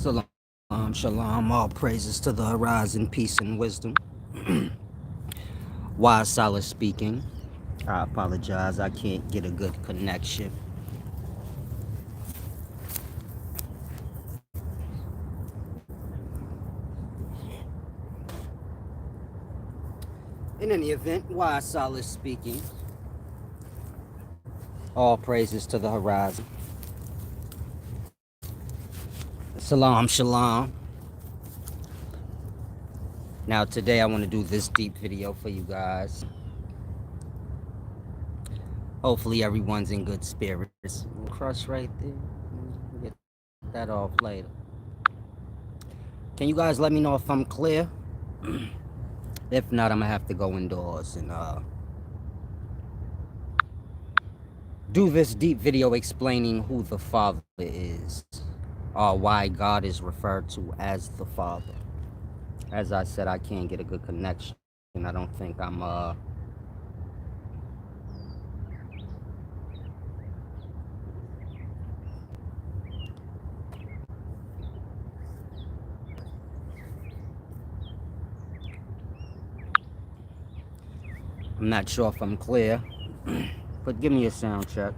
Salam, shalom, all praises to the horizon, peace and wisdom. Wise Solid speaking. I apologize, I can't get a good connection. In any event, Wise Solid speaking. All praises to the horizon. Salam, shalom. Now today I want to do this deep video for you guys. Hopefully everyone's in good spirits. Crush right there. Get that off later. Can you guys let me know if I'm clear? If not, I'm gonna have to go indoors and do this deep video explaining who the Father is, or why God is referred to as the Father. As I said, I can't get a good connection. I don't think I'm not sure if I'm clear, but give me a sound check.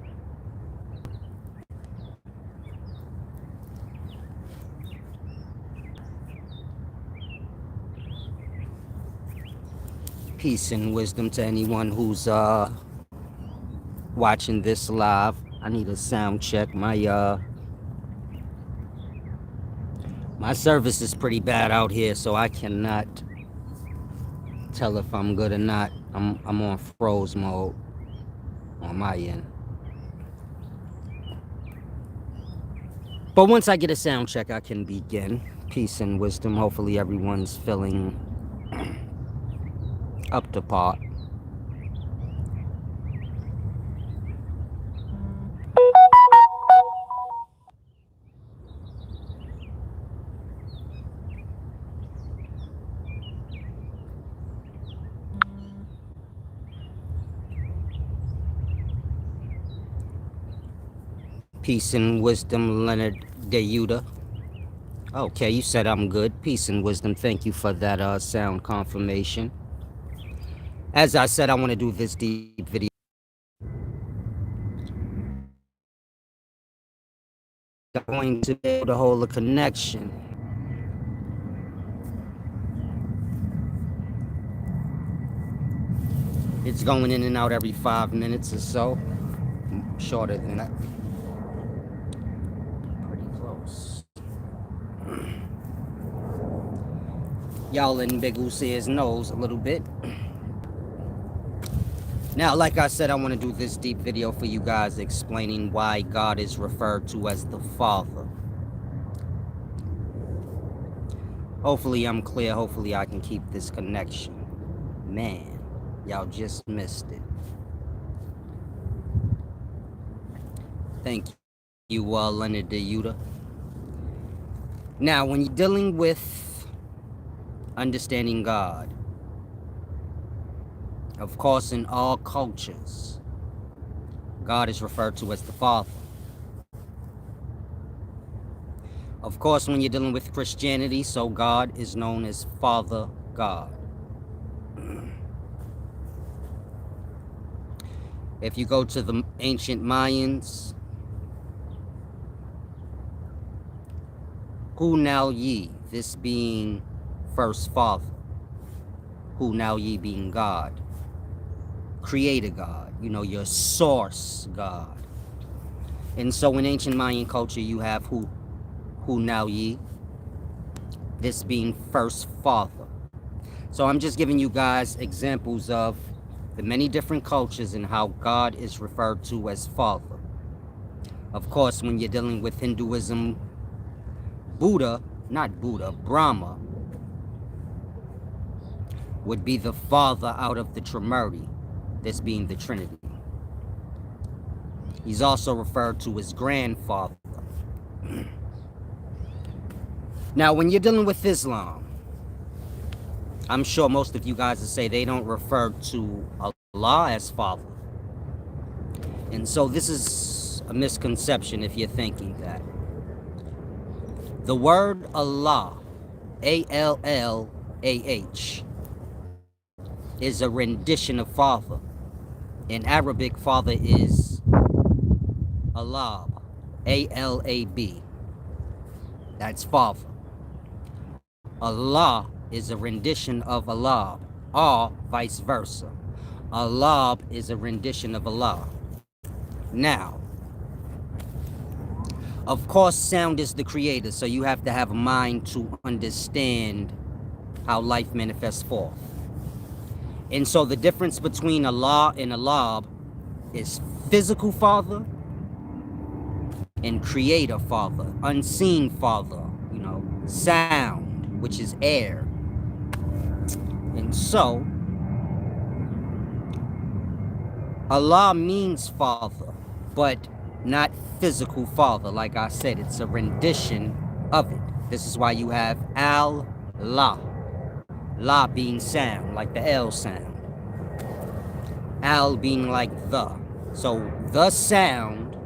Peace and wisdom to anyone who's watching this live. I need a sound check. My service is pretty bad out here, so I cannot tell if I'm good or not. I'm on froze mode on my end. But once I get a sound check, I can begin. Peace and wisdom. Hopefully everyone's feeling up to par. Peace and wisdom, Leonard Deyuda. Okay, you said I'm good. Peace and wisdom. Thank you for that sound confirmation. As I said, I want to do this deep video. I'm going to be able to hold a connection. It's going in and out every 5 minutes or so. Shorter than that. Pretty close. Y'all in Big Usier's nose a little bit. Now, like I said, I want to do this deep video for you guys explaining why God is referred to as the Father. Hopefully I'm clear. Hopefully I can keep this connection. Man, y'all just missed it. Thank you, Leonard Deyuda. Now, when you're dealing with understanding God, of course, in all cultures, God is referred to as the Father. Of course, when you're dealing with Christianity, so God is known as Father God. If you go to the ancient Mayans, Hu Now Ye, this being first Father, Hu Now Ye being God, Creator God, you know, your source God. And so in ancient Mayan culture, you have Hu Now Ye, this being first Father. So I'm just giving you guys examples of the many different cultures and how God is referred to as Father. Of course, when you're dealing with Hinduism, Brahma would be the father out of the Trinity, this being the Trinity. He's also referred to as grandfather. Now, when you're dealing with Islam, I'm sure most of you guys will say they don't refer to Allah as Father. And so this is a misconception if you're thinking that. The word Allah, A-L-L-A-H, is a rendition of father. In Arabic, father is Alab, A-L-A-B. That's father. Allah is a rendition of Allah, or vice versa. Allah is a rendition of Allah. Now, of course, sound is the creator, so you have to have a mind to understand how life manifests forth. And so the difference between Allah and Allah is physical father and creator father, unseen father, sound, which is air. And so, Allah means father, but not physical father. Like I said, it's a rendition of it. This is why you have Al-La. La being sound, like the L sound. Al being like the. So the sound,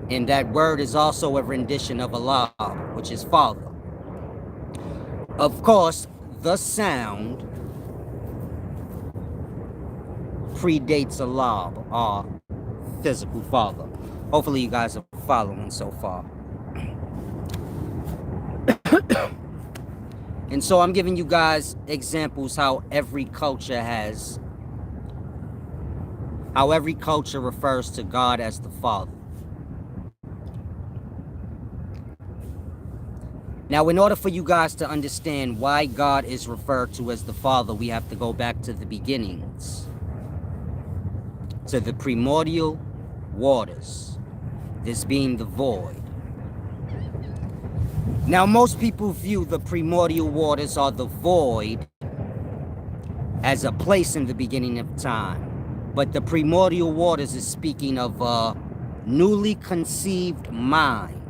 and that word is also a rendition of Allah, which is father. Of course, the sound predates Allah, our physical father. Hopefully you guys are following so far. And so I'm giving you guys examples how every culture refers to God as the Father. Now, in order for you guys to understand why God is referred to as the Father, we have to go back to the beginnings, to the primordial waters, this being the void. Now, most people view the primordial waters or the void as a place in the beginning of time. But the primordial waters is speaking of a newly conceived mind.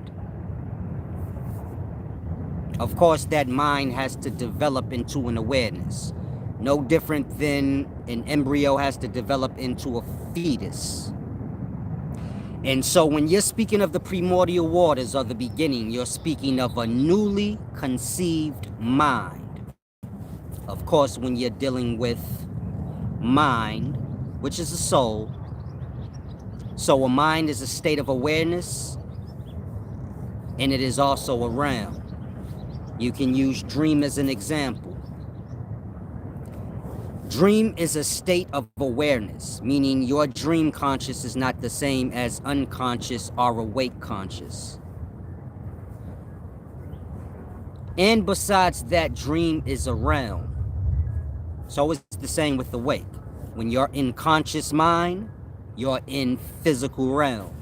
Of course, that mind has to develop into an awareness. No different than an embryo has to develop into a fetus. And so when you're speaking of the primordial waters or the beginning, you're speaking of a newly conceived mind. Of course, when you're dealing with mind, which is a soul, so a mind is a state of awareness, and it is also a realm. You can use dream as an example. Dream is a state of awareness, meaning your dream conscious is not the same as unconscious or awake conscious. And besides that, dream is a realm. So it's the same with awake. When you're in conscious mind, you're in physical realm.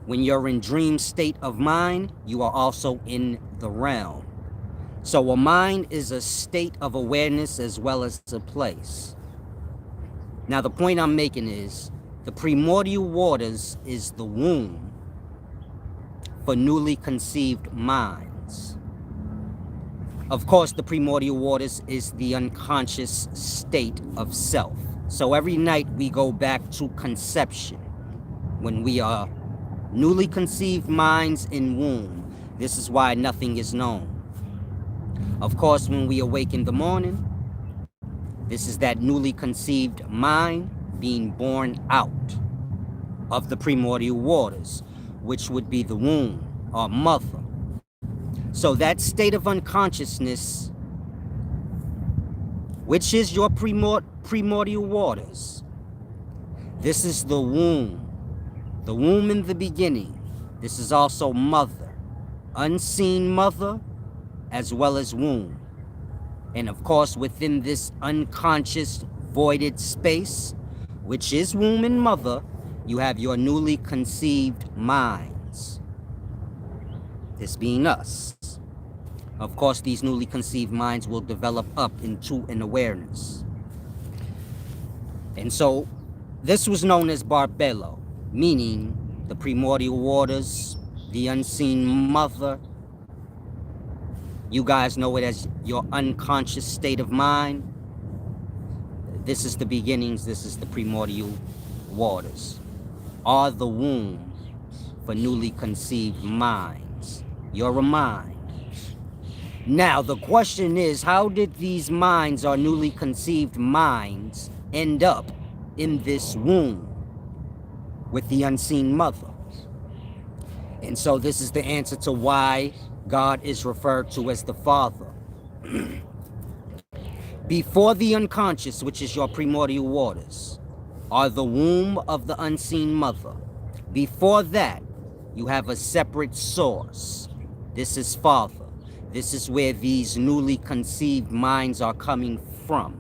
When you're in dream state of mind, you are also in the realm. So a mind is a state of awareness as well as a place. Now the point I'm making is, the primordial waters is the womb for newly conceived minds. Of course, the primordial waters is the unconscious state of self. So every night we go back to conception, when we are newly conceived minds in womb. This is why nothing is known. Of course, when we awake in the morning, this is that newly conceived mind being born out of the primordial waters, which would be the womb or mother. So that state of unconsciousness, which is your primordial waters, this is the womb in the beginning. This is also mother, unseen mother, as well as womb. And of course, within this unconscious voided space, which is womb and mother, you have your newly conceived minds, this being us. Of course, these newly conceived minds will develop up into an awareness. And so this was known as Barbelo, meaning the primordial waters, the unseen mother. You guys know it as your unconscious state of mind. This is the beginnings, this is the primordial waters, or the womb for newly conceived minds. You're a mind. Now, the question is, how did these minds, or newly conceived minds, end up in this womb with the unseen mother? And so this is the answer to why God is referred to as the Father. Before the unconscious, which is your primordial waters, are the womb of the unseen mother. Before that, you have a separate source. This is Father. This is where these newly conceived minds are coming from.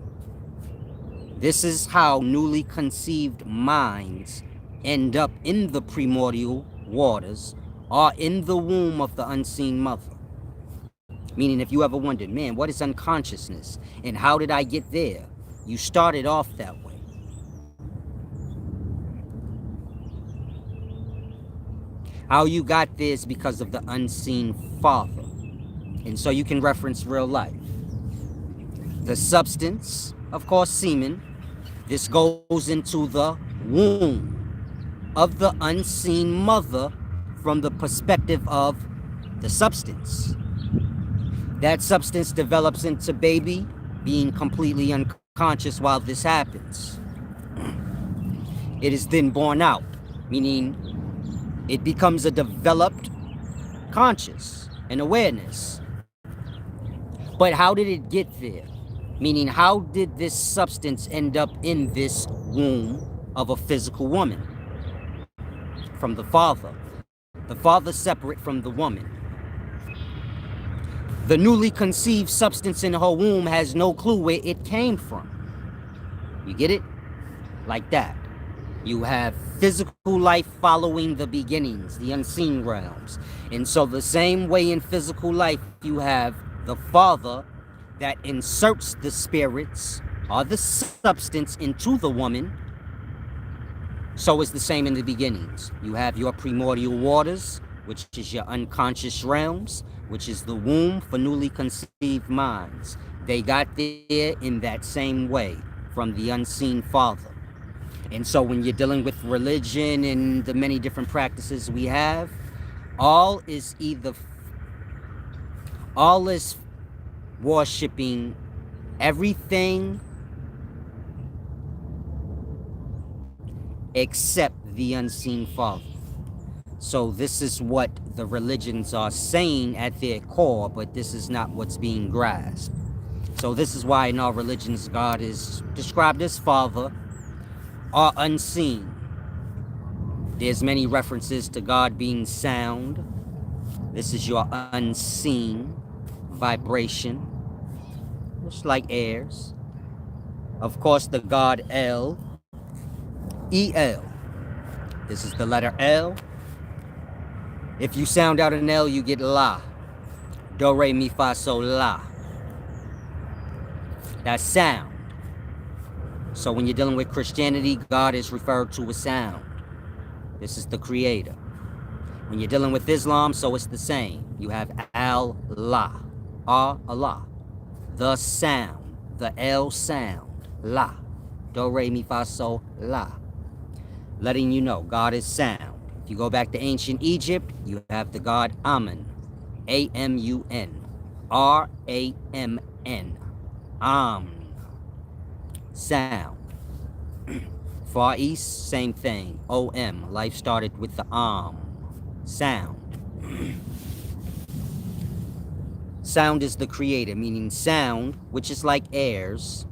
This is how newly conceived minds end up in the primordial waters or in the womb of the unseen mother. Meaning, if you ever wondered, man, what is unconsciousness and how did I get there? You started off that way. How you got there is because of the unseen Father. And so you can reference real life. The substance, of course, semen, this goes into the womb of the unseen mother from the perspective of the substance. That substance develops into baby being completely unconscious while this happens. It is then born out, meaning it becomes a developed conscious and awareness. But how did it get there? Meaning, how did this substance end up in this womb of a physical woman? From the father. The father separate from the woman. The newly conceived substance in her womb has no clue where it came from. You get it? Like that. You have physical life following the beginnings, the unseen realms. And so the same way in physical life, you have the father that inserts the spirits or the substance into the woman. So it's the same in the beginnings. You have your primordial waters, which is your unconscious realms, which is the womb for newly conceived minds. They got there in that same way from the unseen father. And so when you're dealing with religion and the many different practices we have, all is worshiping everything except the unseen father. So this is what the religions are saying at their core, but this is not what's being grasped. So this is why in our religions, God is described as Father or unseen. There's many references to God being sound. This is your unseen vibration, just like airs. Of course, the God El, E-L. This is the letter L. If you sound out an L, you get La. Do, re, mi, fa, sol, la. That's sound. So when you're dealing with Christianity, God is referred to as sound. This is the creator. When you're dealing with Islam, so it's the same. You have Allah, Allah, the sound, the El sound, La, Do, Re, Mi, Fa, Sol, La. Letting you know God is sound. If you go back to ancient Egypt, you have the god Amun, A-M-U-N, R-A-M-N, sound. Far East, same thing, O-M, life started with the sound. Sound is the creator, meaning sound, which is like airs.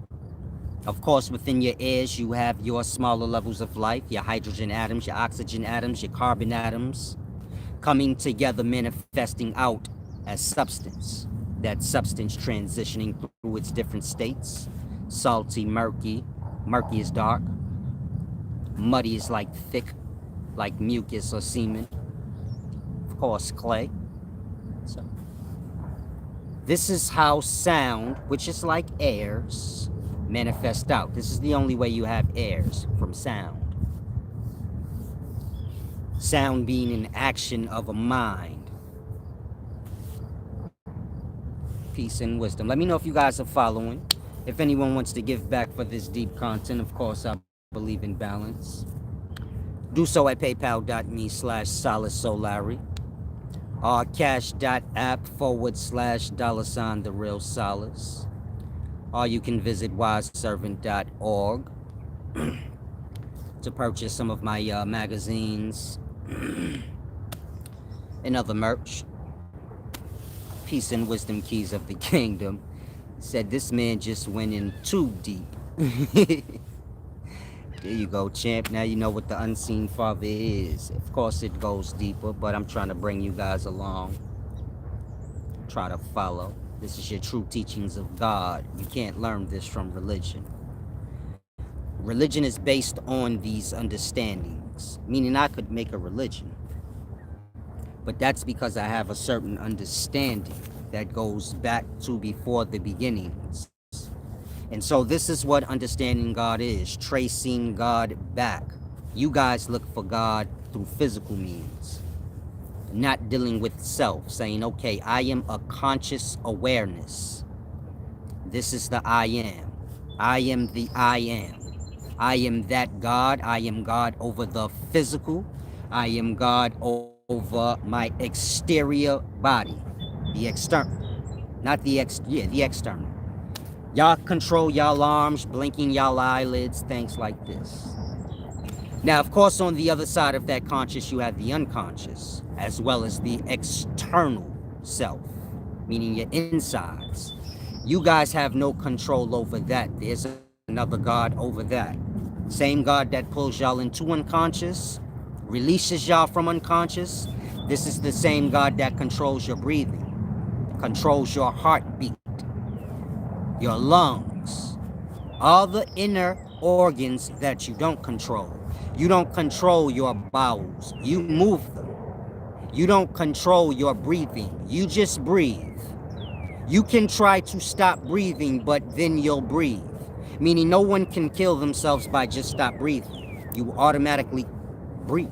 Of course, within your airs, you have your smaller levels of life, your hydrogen atoms, your oxygen atoms, your carbon atoms, coming together, manifesting out as substance. That substance transitioning through its different states. Salty, murky. Murky is dark. Muddy is like thick, like mucus or semen. Of course, clay. So, this is how sound, which is like airs, manifest out. This is the only way you have airs from sound. Sound being an action of a mind. Peace and wisdom. Let me know if you guys are following. If anyone wants to give back for this deep content, of course, I believe in balance. Do so at paypal.me/SolaceSolari. cash.app/$ the real solace. Or you can visit wiseservant.org to purchase some of my magazines and other merch. Peace and wisdom keys of the kingdom. Said this man just went in too deep. There you go, champ. Now you know what the unseen father is. Of course it goes deeper, but I'm trying to bring you guys along. Try to follow. This is your true teachings of God. You can't learn this from religion. Religion is based on these understandings, meaning I could make a religion, but that's because I have a certain understanding that goes back to before the beginnings. And so this is what understanding God is, tracing God back. You guys look for God through physical means, not dealing with self, saying, okay, I am a conscious awareness. This is the I am. I am the I am. I am that God. I am God over the physical. I am God over my exterior body. The external. Not the the external. Y'all control y'all arms, blinking y'all eyelids, things like this. Now, of course, on the other side of that conscious, you have the unconscious, as well as the external self, meaning your insides. You guys have no control over that. There's another God over that. Same God that pulls y'all into unconscious, releases y'all from unconscious. This is the same God that controls your breathing, controls your heartbeat, your lungs, all the inner organs that you don't control. You don't control your bowels. You move them. You don't control your breathing. You just breathe. You can try to stop breathing, but then you'll breathe. Meaning no one can kill themselves by just stop breathing. You automatically breathe.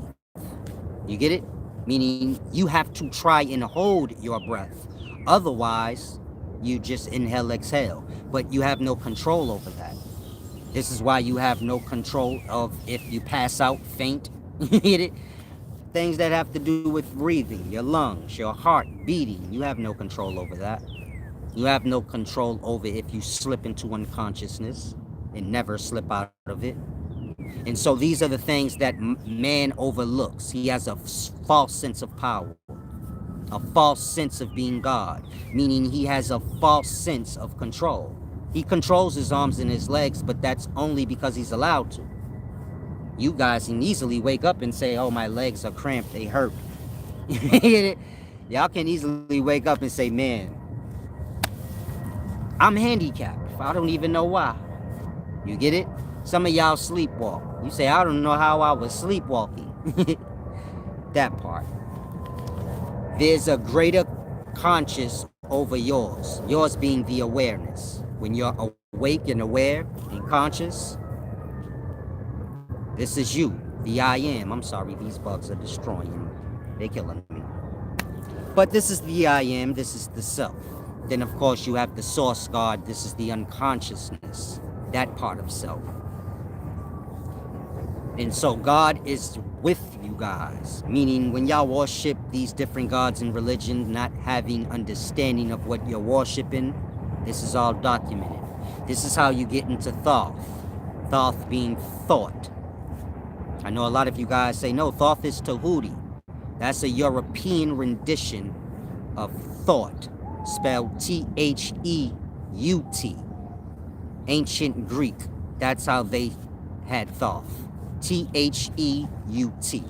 You get it? Meaning you have to try and hold your breath. Otherwise, you just inhale, exhale. But you have no control over that. This is why you have no control of if you pass out, faint. You get it? Things that have to do with breathing, your lungs, your heart beating. You have no control over that. You have no control over if you slip into unconsciousness and never slip out of it. And so these are the things that man overlooks. He has a false sense of power, a false sense of being God, meaning he has a false sense of control. He controls his arms and his legs, but that's only because he's allowed to. You guys can easily wake up and say, oh, my legs are cramped, they hurt. Y'all can easily wake up and say, man, I'm handicapped. I don't even know why. You get it? Some of y'all sleepwalk. You say, I don't know how I was sleepwalking. That part. There's a greater conscious over yours. Yours being the awareness. When you're awake and aware and conscious, this is you, the I am. I'm sorry, these bugs are destroying me. They're killing me. But this is the I am, this is the self. Then, of course, you have the source God. This is the unconsciousness, that part of self. And so God is with you guys, meaning when y'all worship these different gods in religion, not having understanding of what you're worshiping, this is all documented. This is how you get into Thoth. Thoth being thought. I know a lot of you guys say, no, Thoth is Tahuti. That's a European rendition of thought, spelled T-H-E-U-T. Ancient Greek, that's how they had Thoth. T-H-E-U-T.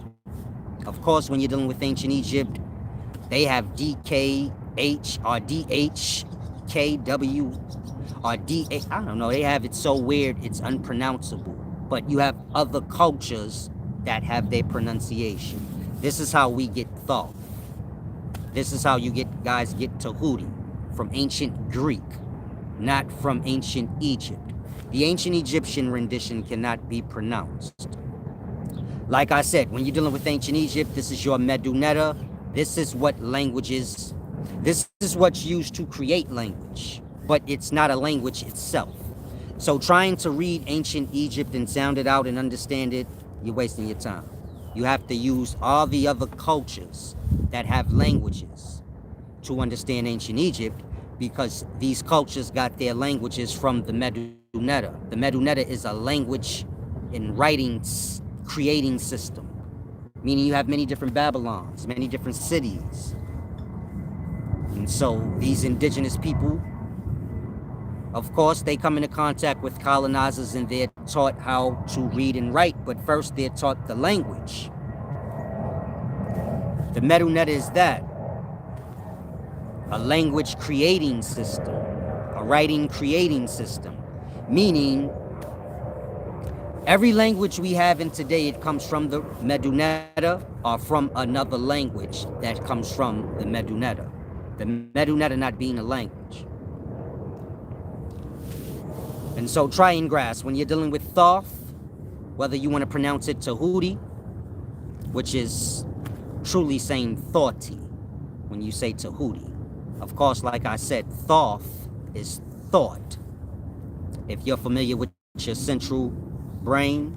Of course, when you're dealing with ancient Egypt, they have D-K-H or D-H-K-W or D-A. I don't know, they have it so weird, it's unpronounceable. But you have other cultures that have their pronunciation. This is how we get Thoth. This is how you guys get Tahuti, from ancient Greek, not from ancient Egypt. The ancient Egyptian rendition cannot be pronounced. Like I said, when you're dealing with ancient Egypt, this is your Medunetta. This is what languages, this is what's used to create language, but it's not a language itself. So trying to read ancient Egypt and sound it out and understand it, you're wasting your time. You have to use all the other cultures that have languages to understand ancient Egypt, because these cultures got their languages from the Medunetta. The Medunetta is a language in writing, creating system, meaning you have many different Babylons, many different cities. And so these indigenous people, of course, they come into contact with colonizers and they're taught how to read and write, but first they're taught the language. The Medunetta is that, a language creating system, a writing creating system, meaning every language we have in today, it comes from the Medunetta or from another language that comes from the Medunetta. The Medunetta not being a language. And so try and grasp, when you're dealing with Thoth, whether you want to pronounce it Tahuti, which is truly saying Thoughty when you say Tahuti. Of course, like I said, Thoth is thought. If you're familiar with your central brain,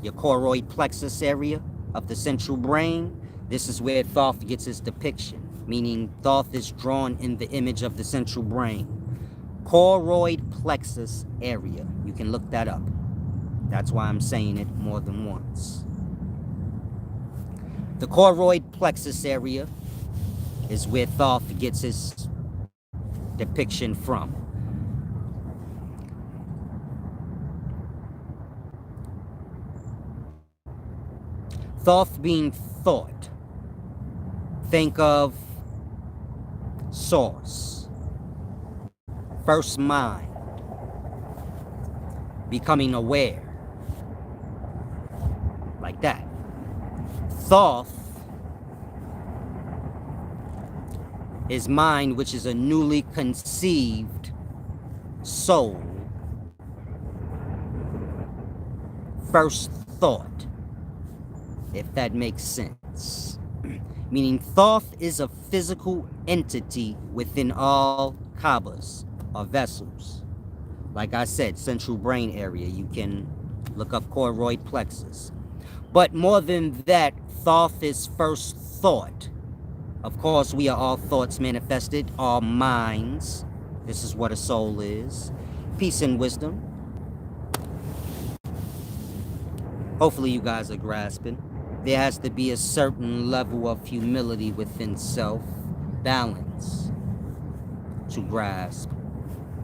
your choroid plexus area of the central brain, this is where Thoth gets its depiction, meaning Thoth is drawn in the image of the central brain. Choroid plexus area. You can look that up. That's why I'm saying it more than once. The choroid plexus area is where Thoth gets his depiction from. Thoth being thought. Think of source. First mind. Becoming aware. Like that. Thoth is mind, which is a newly conceived soul. First thought, if that makes sense. Meaning Thoth is a physical entity within all Kabbas or vessels. Like I said, central brain area. You can look up choroid plexus. But more than that, Thoth is first thought. Of course, we are all thoughts manifested, all minds. This is what a soul is. Peace and wisdom. Hopefully you guys are grasping. There has to be a certain level of humility within self, balance, to grasp.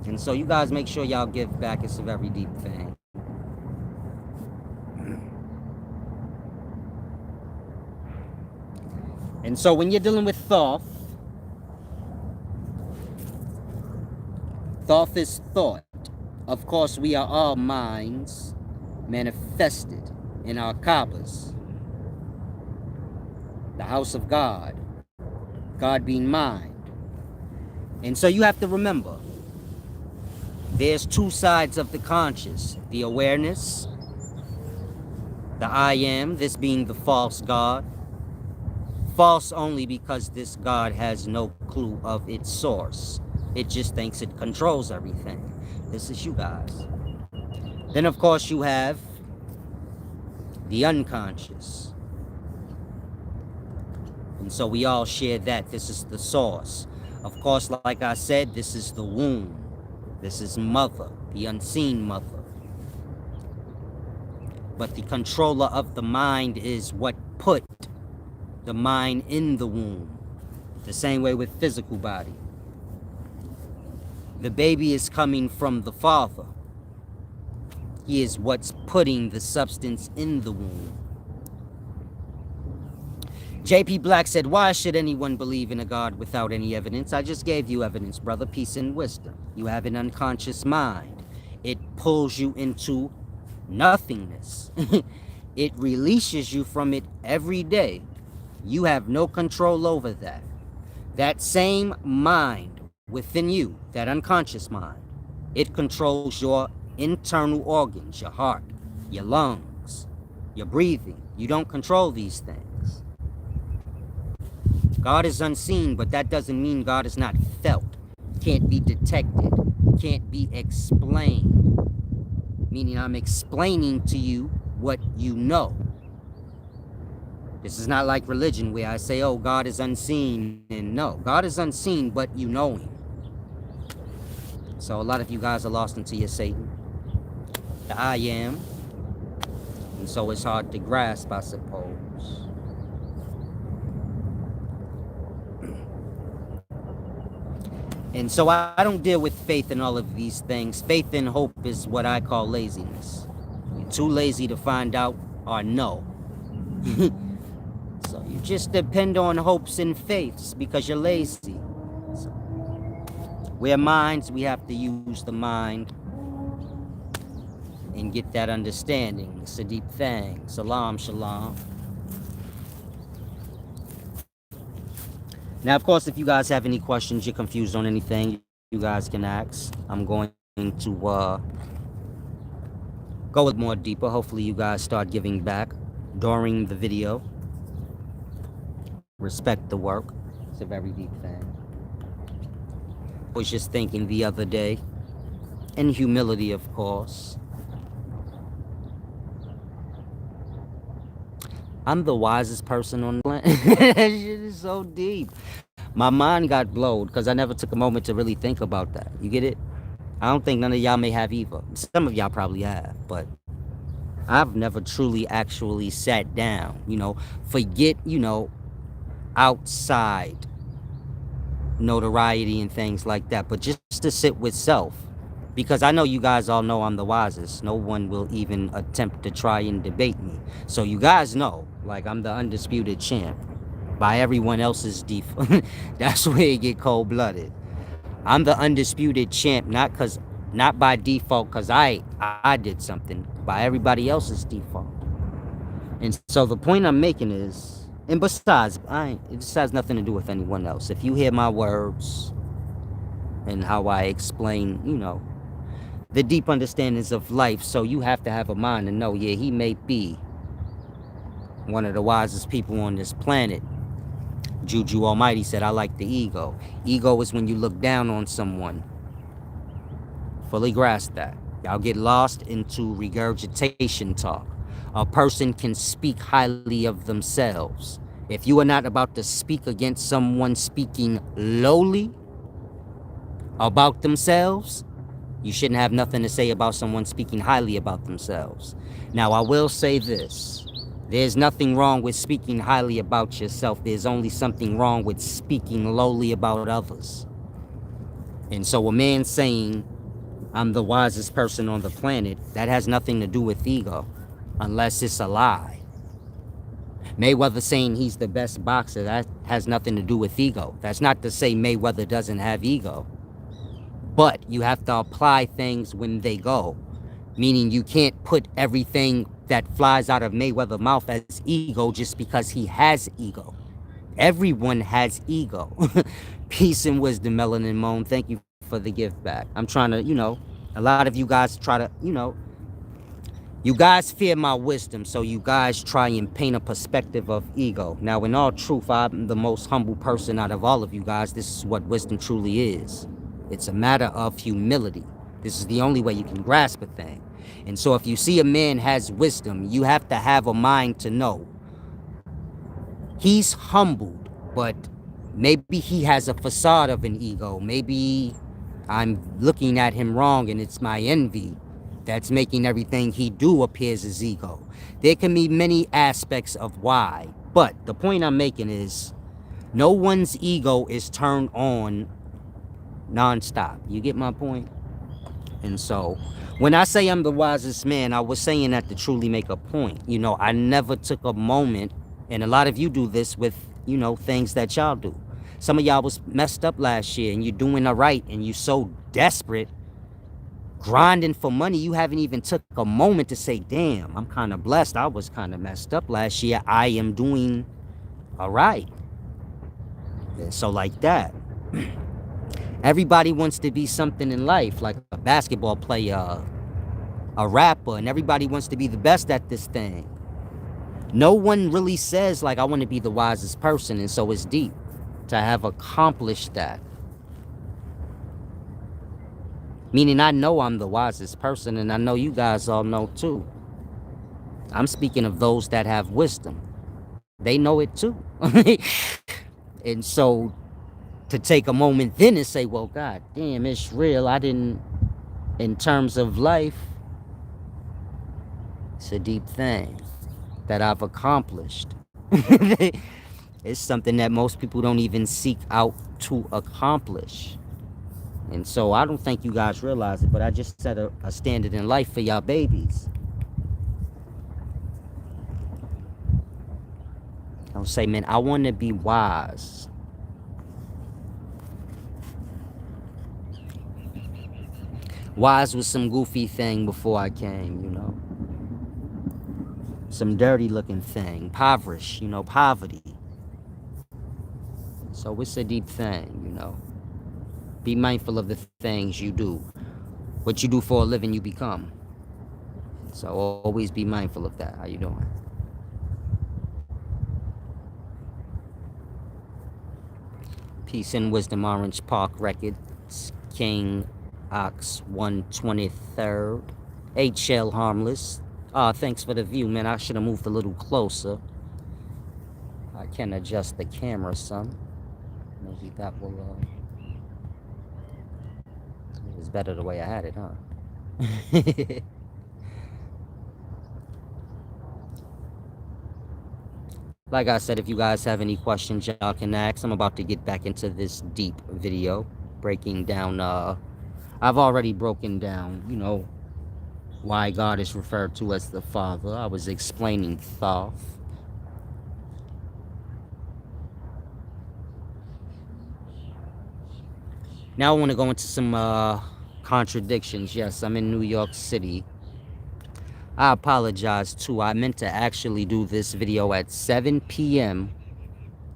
And so you guys make sure y'all give back. It's a very deep thing. And so when you're dealing with Thoth, Thoth is thought. Of course, we are all minds manifested in our Kabbas. The house of God. God being mind. And so you have to remember, there's two sides of the conscious. The awareness, the I am, this being the false God. False only because this God has no clue of its source. It just thinks it controls everything. This is you guys. Then, of course, you have the unconscious. And so we all share that. This is the source. Of course, like I said, this is the womb. This is mother, the unseen mother. But the controller of the mind is what put the mind in the womb. The same way with physical body. The baby is coming from the father. He is what's putting the substance in the womb. J.P. Black said, why should anyone believe in a God without any evidence? I just gave you evidence, brother. Peace and wisdom. You have an unconscious mind. It pulls you into nothingness. It releases you from it every day. You have no control over that. That same mind within you, that unconscious mind, it controls your internal organs, your heart, your lungs, your breathing. You don't control these things. God is unseen, but that doesn't mean God is not felt, can't be detected, can't be explained. Meaning I'm explaining to you what you know. This is not like religion where I say, oh, God is unseen. And no, God is unseen, but you know him. So a lot of you guys are lost into your Satan. The I am. And so it's hard to grasp, I suppose. And so I don't deal with faith and all of these things. Faith and hope is what I call laziness. You're too lazy to find out or know. So you just depend on hopes and faiths because you're lazy. So we're minds, we have to use the mind and get that understanding. It's a deep thing. Salam, shalom. Now, of course, if you guys have any questions, you're confused on anything, you guys can ask. I'm going to go more deeper. Hopefully you guys start giving back during the video. Respect the work. It's a very deep thing. I was just thinking the other day, in humility, of course, I'm the wisest person on the planet. That shit is so deep. My mind got blowed because I never took a moment to really think about that. You get it? I don't think none of y'all may have either. Some of y'all probably have, but I've never truly actually sat down, forget, outside notoriety and things like that, but just to sit with self. Because I know you guys all know I'm the wisest. No one will even attempt to try and debate me. So you guys know, like, I'm the undisputed champ. By everyone else's default. That's where it get cold-blooded. I'm the undisputed champ, not by default, because I did something. By everybody else's default. And so the point I'm making is, and besides, it just has nothing to do with anyone else. If you hear my words and how I explain, the deep understandings of life, so you have to have a mind to know, yeah, he may be one of the wisest people on this planet. Juju Almighty said, I like the ego. Ego is when you look down on someone. Fully grasp that. Y'all get lost into regurgitation talk. A person can speak highly of themselves. If you are not about to speak against someone speaking lowly about themselves, you shouldn't have nothing to say about someone speaking highly about themselves. Now, I will say this. There's nothing wrong with speaking highly about yourself. There's only something wrong with speaking lowly about others. And so a man saying, I'm the wisest person on the planet, that has nothing to do with ego, unless it's a lie. Mayweather saying he's the best boxer, that has nothing to do with ego. That's not to say Mayweather doesn't have ego. But you have to apply things when they go. Meaning you can't put everything that flies out of Mayweather's mouth as ego just because he has ego. Everyone has ego. Peace and wisdom, Melanin Moan. Thank you for the gift back. I'm trying to, a lot of you guys try to, you guys fear my wisdom, so you guys try and paint a perspective of ego. Now, in all truth, I'm the most humble person out of all of you guys. This is what wisdom truly is. It's a matter of humility. This is the only way you can grasp a thing. And so if you see a man has wisdom, you have to have a mind to know. He's humbled, but maybe he has a facade of an ego. Maybe I'm looking at him wrong and it's my envy that's making everything he do appears as ego. There can be many aspects of why, but the point I'm making is no one's ego is turned on nonstop. You get my point? And so when I say I'm the wisest man, I was saying that to truly make a point. I never took a moment, and a lot of you do this with, things that y'all do. Some of y'all was messed up last year and you're doing all right and you're so desperate, grinding for money, you haven't even took a moment to say, damn, I'm kind of blessed. I was kind of messed up last year. I am doing all right. And so like that. Everybody wants to be something in life, like a basketball player, a rapper, and everybody wants to be the best at this thing. No one really says, like, I want to be the wisest person, and so it's deep to have accomplished that. Meaning I know I'm the wisest person, and I know you guys all know too. I'm speaking of those that have wisdom, They know it too. And so to take a moment then and say, well, God damn, it's real. I didn't, in terms of life, it's a deep thing that I've accomplished. It's something that most people don't even seek out to accomplish. And so I don't think you guys realize it, but I just set a standard in life for y'all babies. I'll say, man, I want to be wise. Wise was some goofy thing before I came, you know. Some dirty looking thing. Impoverished, you know, poverty. So it's a deep thing, you know. Be mindful of the things you do. What you do for a living, you become. So always be mindful of that. How you doing? Peace and Wisdom, Orange Park Records, King Ox 123rd, HL Harmless. Thanks for the view, man. I should have moved a little closer. I can adjust the camera some. Maybe that will, it was better the way I had it, huh? Like I said, if you guys have any questions, y'all can ask. I'm about to get back into this deep video, breaking down, I've already broken down, you know, why God is referred to as the Father. I was explaining Thoth. Now I want to go into some contradictions. Yes, I'm in New York City. I apologize too. I meant to actually do this video at 7 p.m.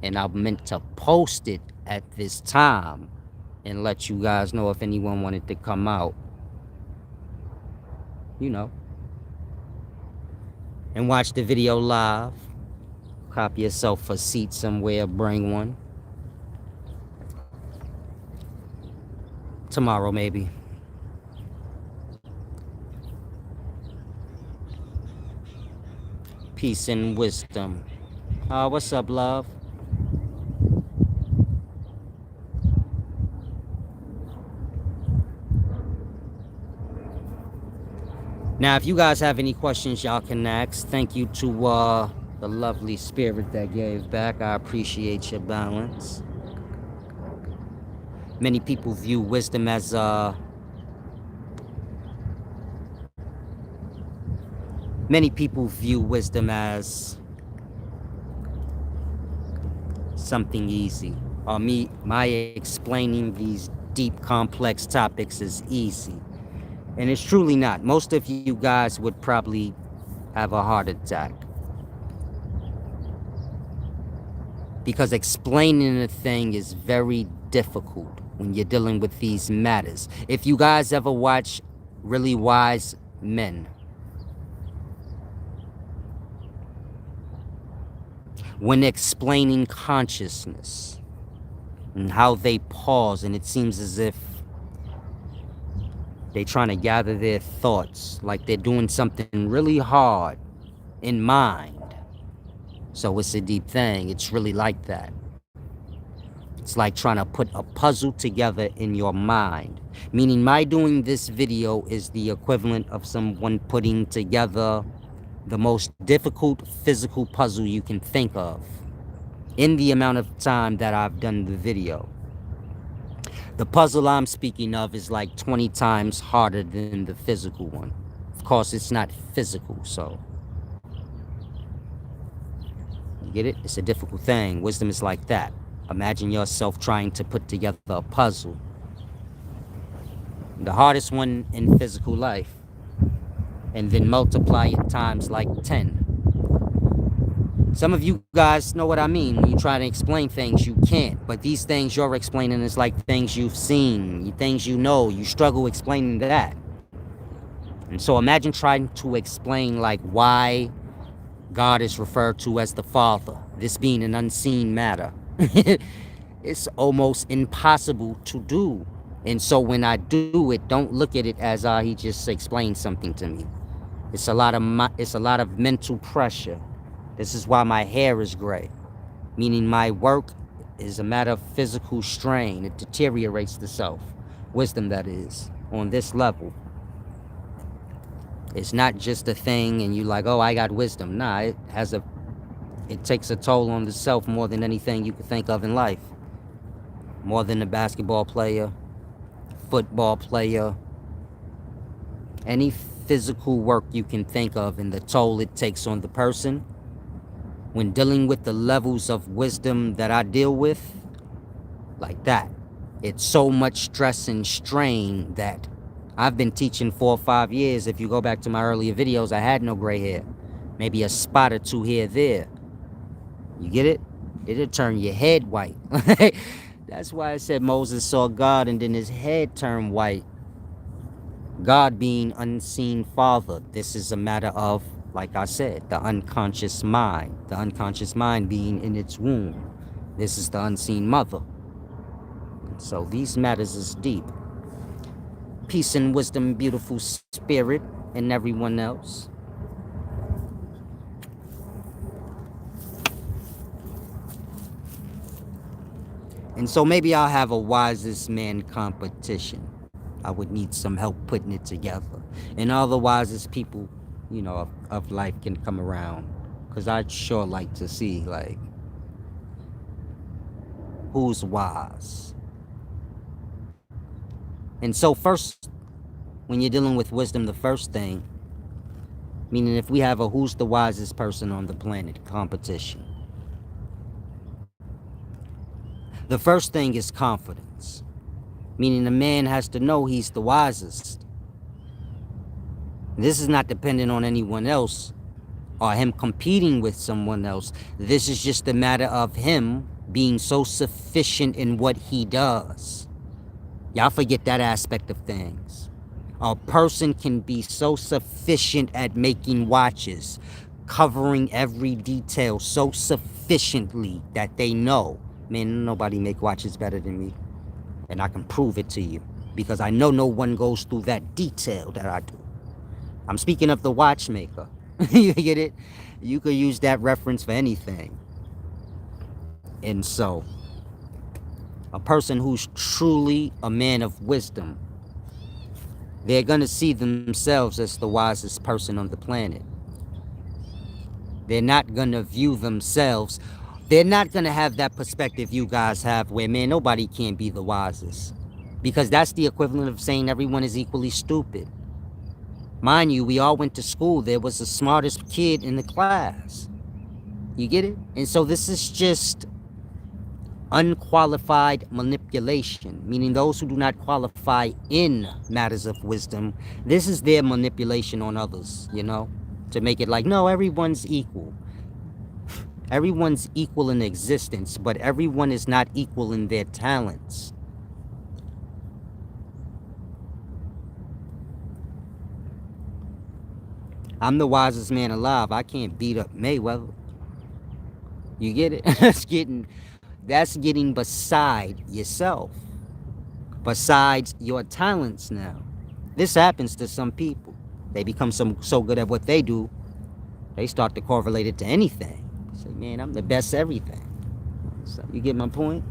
and I meant to post it at this time and let you guys know if anyone wanted to come out, you know, and watch the video live. Copy yourself a seat somewhere, bring one. Tomorrow, maybe. Peace and wisdom. What's up, love? Now, if you guys have any questions, y'all can ask. Thank you to the lovely spirit that gave back. I appreciate your balance. Many people view wisdom as something easy. Or my explaining these deep, complex topics is easy. And it's truly not. Most of you guys would probably have a heart attack. Because explaining a thing is very difficult when you're dealing with these matters. If you guys ever watch really wise men, when explaining consciousness and how they pause, and it seems as if they're trying to gather their thoughts, like they're doing something really hard in mind. So it's a deep thing. It's really like that. It's like trying to put a puzzle together in your mind. Meaning my doing this video is the equivalent of someone putting together the most difficult physical puzzle you can think of in the amount of time that I've done the video. The puzzle I'm speaking of is like 20 times harder than the physical one. Of course, it's not physical, so. You get it? It's a difficult thing. Wisdom is like that. Imagine yourself trying to put together a puzzle. The hardest one in physical life. And then multiply it times like 10. Some of you guys know what I mean. When you try to explain things, you can't. But these things you're explaining is like things you've seen, things you know. You struggle explaining that. And so imagine trying to explain like why God is referred to as the Father, this being an unseen matter. It's almost impossible to do. And so when I do it, don't look at it as he just explained something to me. It's a lot of mental pressure This is why my hair is gray, meaning my work is a matter of physical strain. It deteriorates the self. Wisdom, that is, on this level. It's not just a thing and you like, oh, I got wisdom. Nah, it takes a toll on the self more than anything you could think of in life. More than a basketball player, football player, any physical work you can think of, and the toll it takes on the person. When dealing with the levels of wisdom that I deal with, like that, it's so much stress and strain that I've been teaching 4 or 5 years. If you go back to my earlier videos, I had no gray hair. Maybe a spot or two here, there. You get it? It'll turn your head white. That's why I said Moses saw God and then his head turned white. God being unseen father. This is a matter of, like I said, the unconscious mind. The unconscious mind being in its womb. This is the unseen mother. So these matters is deep. Peace and wisdom, beautiful spirit, and everyone else. And so maybe I'll have a wisest man competition. I would need some help putting it together. And all the wisest people, you know, of life can come around. Because I'd sure like to see, like, who's wise. And so first, when you're dealing with wisdom, the first thing, meaning if we have a who's the wisest person on the planet competition, the first thing is confidence. Meaning the man has to know he's the wisest. This is not dependent on anyone else or him competing with someone else. This is just a matter of him being so sufficient in what he does. Y'all forget that aspect of things. A person can be so sufficient at making watches, covering every detail so sufficiently that they know, man, nobody make watches better than me. And I can prove it to you because I know no one goes through that detail that I do. I'm speaking of the watchmaker. You get it? You could use that reference for anything. And so, a person who's truly a man of wisdom, they're going to see themselves as the wisest person on the planet. They're not going to view themselves. They're not going to have that perspective you guys have where, man, nobody can be the wisest. Because that's the equivalent of saying everyone is equally stupid. Mind you, we all went to school. There was the smartest kid in the class. You get it? And so this is just unqualified manipulation, meaning those who do not qualify in matters of wisdom, this is their manipulation on others, you know, to make it like, no, everyone's equal. Everyone's equal in existence, but everyone is not equal in their talents. I'm the wisest man alive. I can't beat up Mayweather. You get it? That's getting beside yourself. Besides your talents now. This happens to some people. They become so good at what they do, they start to correlate it to anything. Say, man, I'm the best at everything. So you get my point?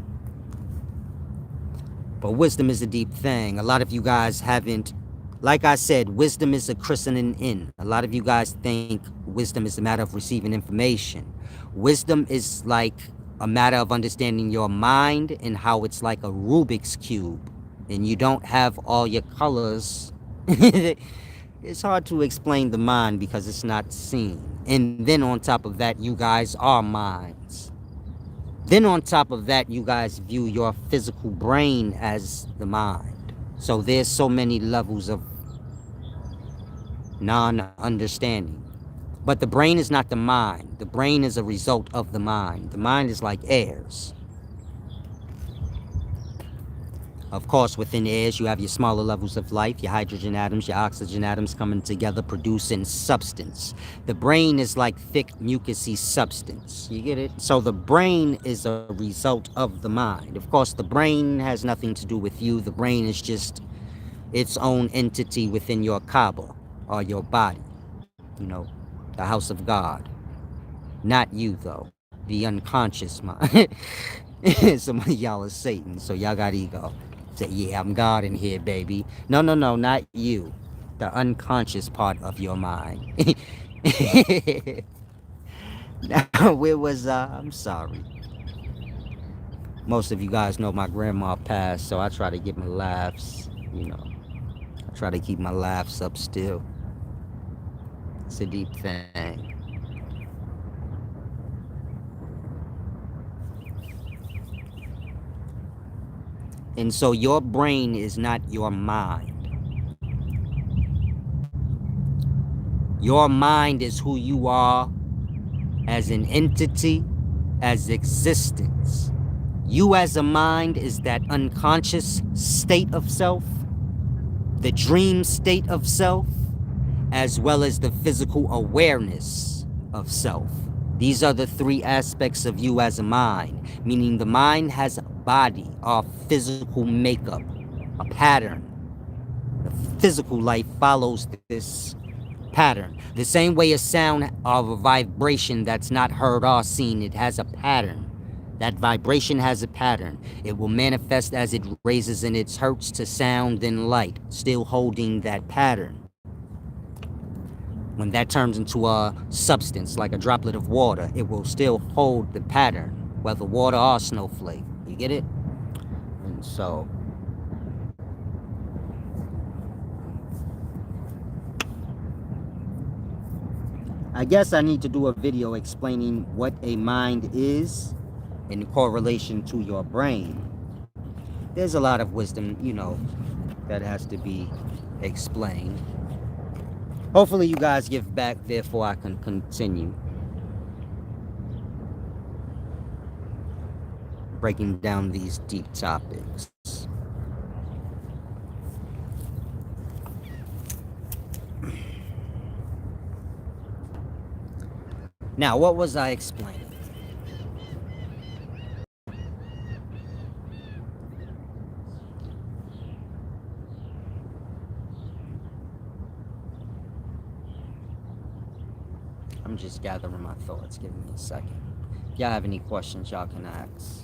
But wisdom is a deep thing. A lot of you guys haven't, like I said, wisdom is a christening in. A lot of you guys think wisdom is a matter of receiving information. Wisdom is like a matter of understanding your mind and how it's like a Rubik's Cube. And you don't have all your colors. It's hard to explain the mind because it's not seen. And then on top of that, you guys are minds. Then on top of that, you guys view your physical brain as the mind. So there's so many levels of non-understanding. But the brain is not the mind. The brain is a result of the mind. The mind is like airs. Of course, within airs, you have your smaller levels of life, your hydrogen atoms, your oxygen atoms coming together, producing substance. The brain is like thick, mucousy substance. You get it? So the brain is a result of the mind. Of course, the brain has nothing to do with you. The brain is just its own entity within your Kaaba, or your body. You know, the house of God. Not you, though. The unconscious mind. Some of y'all are Satan, so y'all got ego. Say, yeah, I'm God in here, baby. No, no, no, not you. The unconscious part of your mind. Now, where was I'm sorry. Most of you guys know my grandma passed, so I try to get my laughs, you know. I try to keep my laughs up still. It's a deep thing. And so your brain is not your mind. Your mind is who you are as an entity, as existence. You as a mind is that unconscious state of self, the dream state of self, as well as the physical awareness of self. These are the three aspects of you as a mind, meaning the mind has a body, a physical makeup, a pattern. The physical life follows this pattern. The same way a sound of a vibration that's not heard or seen, it has a pattern. That vibration has a pattern. It will manifest as it raises in its hertz to sound then light, still holding that pattern. When that turns into a substance, like a droplet of water, it will still hold the pattern, whether water or snowflake. You get it? And so, I guess I need to do a video explaining what a mind is in correlation to your brain. There's a lot of wisdom, you know, that has to be explained. Hopefully you guys give back, therefore I can continue breaking down these deep topics. Now, what was I explaining? I'm just gathering my thoughts. Give me a second. If y'all have any questions, y'all can ask.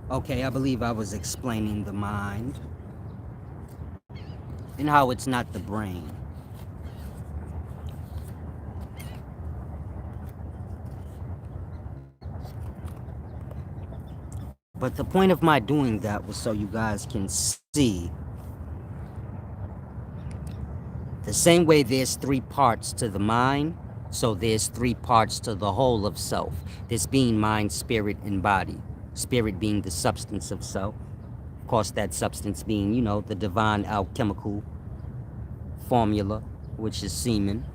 Okay, I believe I was explaining the mind and how it's not the brain. But the point of my doing that was so you guys can see the same way there's three parts to the mind, so there's three parts to the whole of self. This being mind, spirit, and body. Spirit being the substance of self. Of course, that substance being, you know, the divine alchemical formula, which is semen.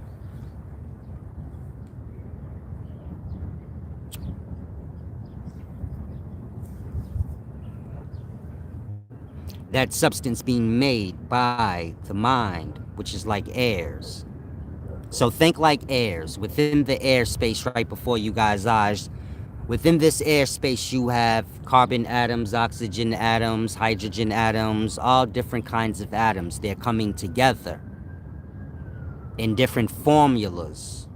That substance being made by the mind, which is like airs. So think like airs. Within the airspace right before you guys' eyes, within this airspace you have carbon atoms, oxygen atoms, hydrogen atoms, all different kinds of atoms. They're coming together in different formulas.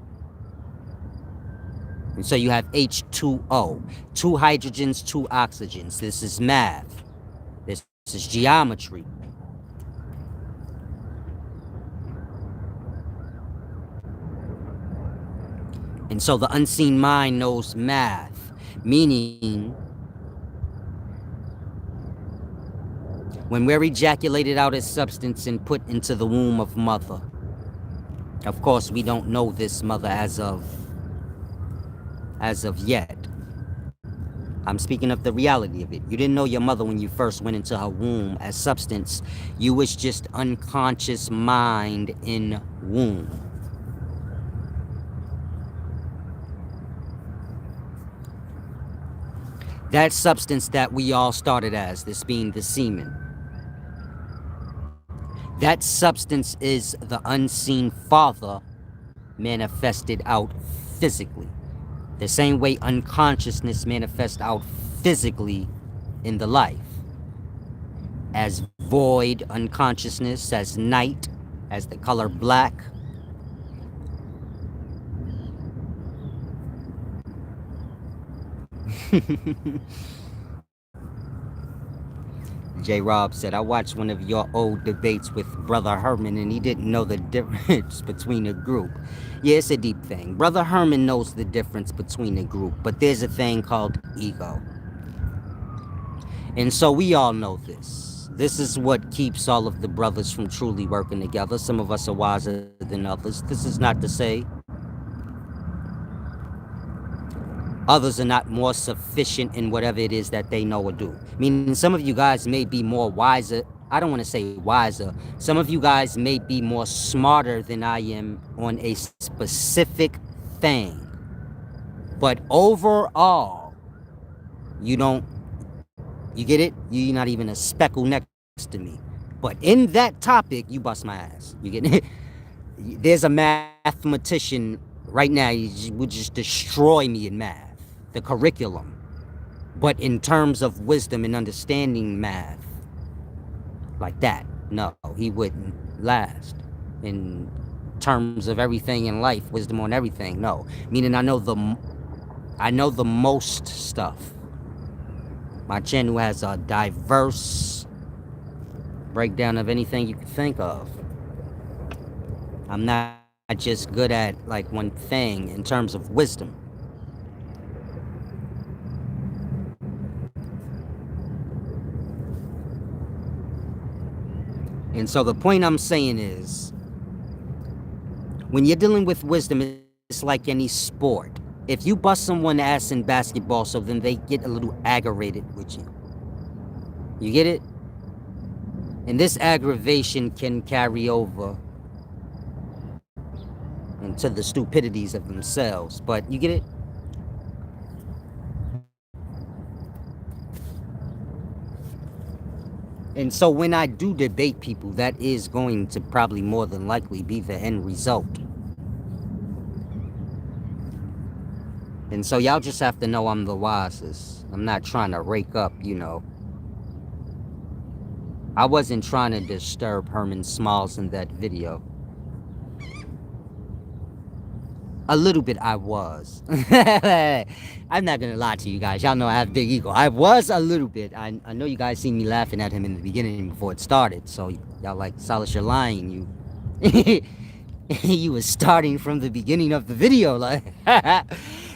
And so you have H2O, 2 hydrogens, 2 oxygens. This is math. This is geometry. And so the unseen mind knows math, meaning when we're ejaculated out as substance and put into the womb of mother, of course, we don't know this mother as of yet. I'm speaking of the reality of it. You didn't know your mother when you first went into her womb as substance. You was just unconscious mind in womb. That substance that we all started as, this being the semen. That substance is the unseen father manifested out physically. The same way unconsciousness manifests out physically in the life. As void unconsciousness, as night, as the color black. J. Rob said, I watched one of your old debates with Brother Herman and he didn't know the difference between a group. Yeah, it's a deep thing. Brother Herman knows the difference between a group, but there's a thing called ego. And so we all know this. This is what keeps all of the brothers from truly working together. Some of us are wiser than others. This is not to say others are not more sufficient in whatever it is that they know or do. Meaning some of you guys may be more wiser. I don't want to say wiser. Some of you guys may be more smarter than I am on a specific thing. But overall, you get it? You're not even a speckle next to me. But in that topic, you bust my ass. You get it? There's a mathematician right now, he would just destroy me in math. The curriculum, but in terms of wisdom and understanding math like that, no, he wouldn't last. In terms of everything in life, wisdom on everything, no. Meaning I know the most stuff. My channel has a diverse breakdown of anything you could think of. I'm not just good at like one thing in terms of wisdom. And so the point I'm saying is, when you're dealing with wisdom, it's like any sport. If you bust someone's ass in basketball, so then they get a little aggravated with you. You get it? And this aggravation can carry over into the stupidities of themselves. But you get it? And so when I do debate people, that is going to probably more than likely be the end result. And so y'all just have to know I'm the wisest. I'm not trying to rake up, you know. I wasn't trying to disturb Herman Smalls in that video. A little bit I was. I'm not gonna lie to you guys. Y'all know I have big ego. I was a little bit. I know you guys seen me laughing at him in the beginning before it started. So y'all like, Silas, you're lying. You you was starting from the beginning of the video. Like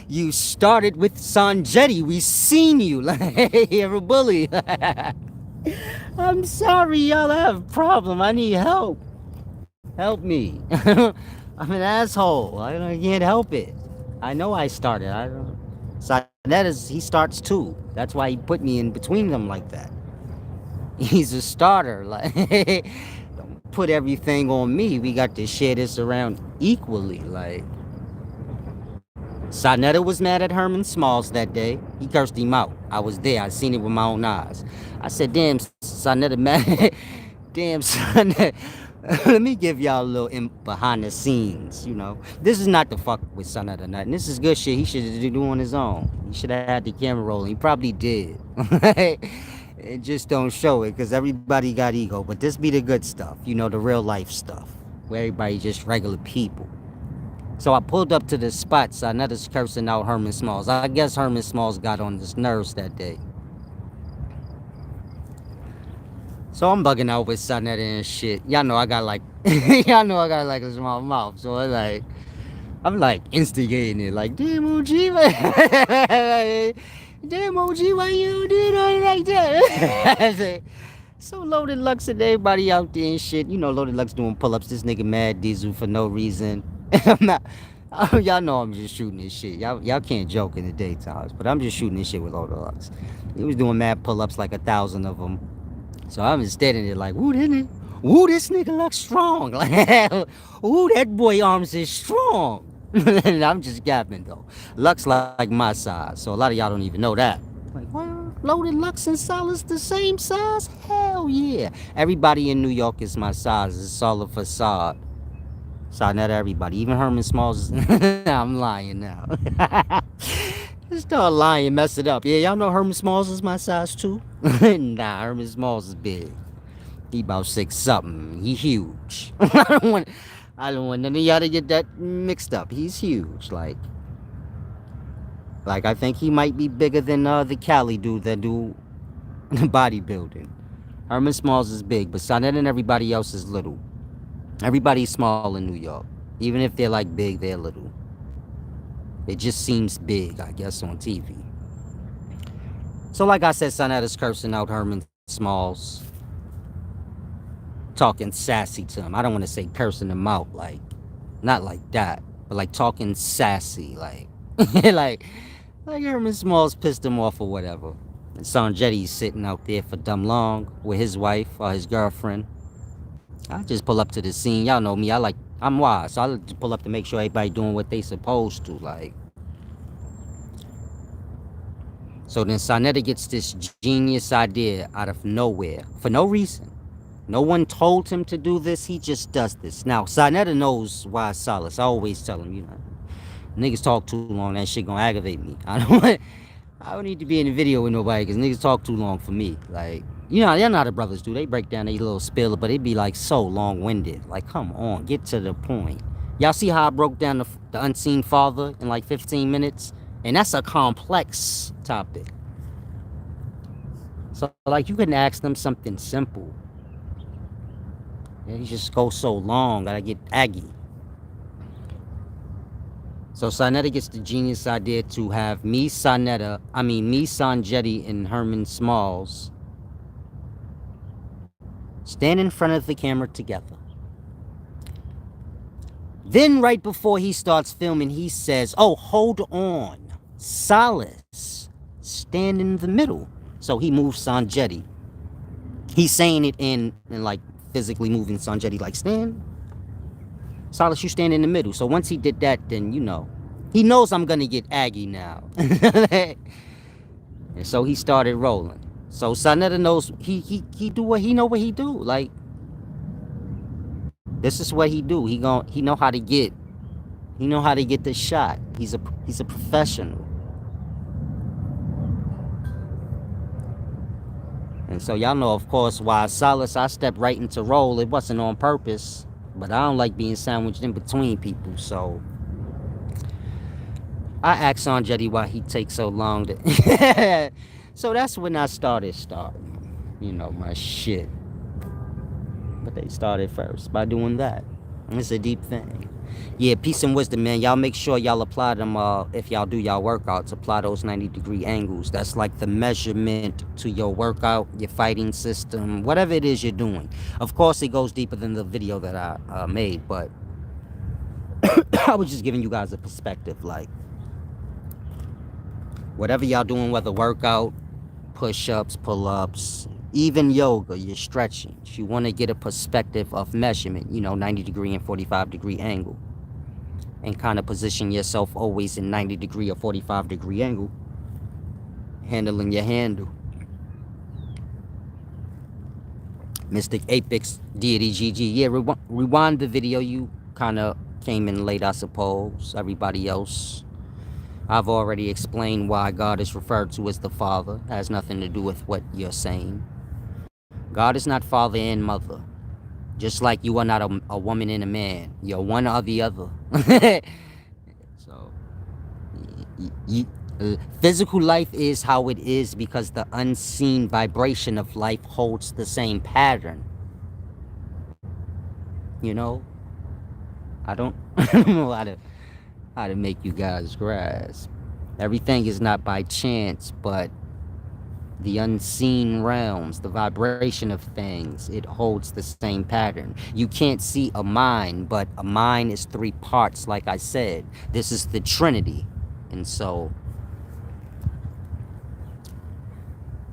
you started with Sanjetti. We seen you. Like you're a bully. I'm sorry, y'all. I have a problem. I need help. Help me. I'm an asshole. I can't help it. I know I started. I don't. So that is, he starts too. That's why he put me in between them like that. He's a starter. Like, don't put everything on me. We got to share this around equally. Like, Sonetta was mad at Herman Smalls that day. He cursed him out. I was there. I seen it with my own eyes. I said, damn, Sonetta mad. Damn, Sonetta. Let me give y'all a little behind the scenes, you know. This is not the fuck with Sonetta or nothing. This is good shit he should do on his own. He should have had the camera rolling. He probably did. It just don't show it because everybody got ego. But this be the good stuff, you know, the real life stuff. Where everybody just regular people. So I pulled up to this spot. Sonnetta's cursing out Herman Smalls. I guess Herman Smalls got on his nerves that day. So I'm bugging out with Sonetta and shit. Y'all know I got like, y'all know I got like a small mouth. So I like, I'm like instigating it. Like, damn OG, damn OG, why you did all like that? So Loaded Lux and everybody out there and shit. You know, Loaded Lux doing pull-ups. This nigga mad Diesel for no reason. I'm not. Y'all know I'm just shooting this shit. Y'all can't joke in the daytimes, but I'm just shooting this shit with Loaded Lux. He was doing mad pull-ups, like 1,000 of them. So I'm just standing there like, woo, this nigga looks strong. Like, ooh, that boy arms is strong. And I'm just gapping though. Lux like my size, so a lot of y'all don't even know that. Like, well, Loaded Lux and Solid's the same size? Hell yeah. Everybody in New York is my size. It's all a facade. Sorry, not everybody. Even Herman Smalls is... I'm lying now. Start lying, mess it up. Yeah, y'all know Herman Smalls is my size too? Nah, Herman Smalls is big. He about 6 something. He huge. I don't want none of y'all to get that mixed up. He's huge. Like I think he might be bigger than the Cali dude that do bodybuilding. Herman Smalls is big, but Sonnet and everybody else is little. Everybody's small in New York. Even if they're like big, they're little. It just seems big, I guess, on TV. So like I said, Sonnet is cursing out Herman Smalls. Talking sassy to him. I don't want to say cursing him out, like, not like that, but like talking sassy, like, like Herman Smalls pissed him off or whatever. And Sanjetti's sitting out there for dumb long with his wife or his girlfriend. I just pull up to the scene. Y'all know me. I'm wise, so I just pull up to make sure everybody doing what they supposed to, like. So then Sonetta gets this genius idea out of nowhere for no reason. No one told him to do this. He just does this. Now, Sonetta knows why Solace. I always tell him, you know, niggas talk too long. That shit gonna aggravate me. I don't need to be in the video with nobody because niggas talk too long for me. Like, you know, y'all know how the brothers do. They break down a little spill, but it be like so long-winded. Like, come on, get to the point. Y'all see how I broke down the unseen father in like 15 minutes? And that's a complex topic. So, like, you can ask them something simple. He just goes so long, gotta get aggy. So Sonetta gets the genius idea to have me, Sanjetti, and Herman Smalls stand in front of the camera together. Then right before he starts filming, he says, oh, hold on. Solace, stand in the middle. So he moves Sanjetti. He's saying it in like physically moving Sanjetti, like, stand. Solace, you stand in the middle. So once he did that, then, you know, he knows I'm gonna get aggy now. And so he started rolling. So Sonetta knows he do what he know what he do. Like, this is what he do. He know how to get the shot. He's a professional. And so y'all know, of course, why Solace, I stepped right into role. It wasn't on purpose, but I don't like being sandwiched in between people. So I asked Sanjetti why he takes so long to... So that's when I started, you know, my shit. But they started first by doing that. And it's a deep thing. Yeah, peace and wisdom, man. Y'all make sure y'all apply them, if y'all do y'all workouts, apply those 90-degree angles. That's like the measurement to your workout, your fighting system, whatever it is you're doing. Of course, it goes deeper than the video that I made, but I was just giving you guys a perspective, like, whatever y'all doing, whether workout, push-ups, pull-ups, even yoga, you're stretching. You want to get a perspective of measurement, you know, 90-degree and 45-degree angle. And kind of position yourself always in 90-degree or 45-degree angle. Handling your handle. Mystic Apex Deity GG. Yeah, rewind the video. You kind of came in late, I suppose. Everybody else. I've already explained why God is referred to as the Father. It has nothing to do with what you're saying. God is not father and mother. Just like you are not a woman and a man. You're one or the other. Y- Physical life is how it is because the unseen vibration of life holds the same pattern. You know, I don't, I don't know how to make you guys grasp. Everything is not by chance, but the unseen realms, the vibration of things, it holds the same pattern. You can't see a mind, but a mind is three parts, like I said. This is the Trinity. And so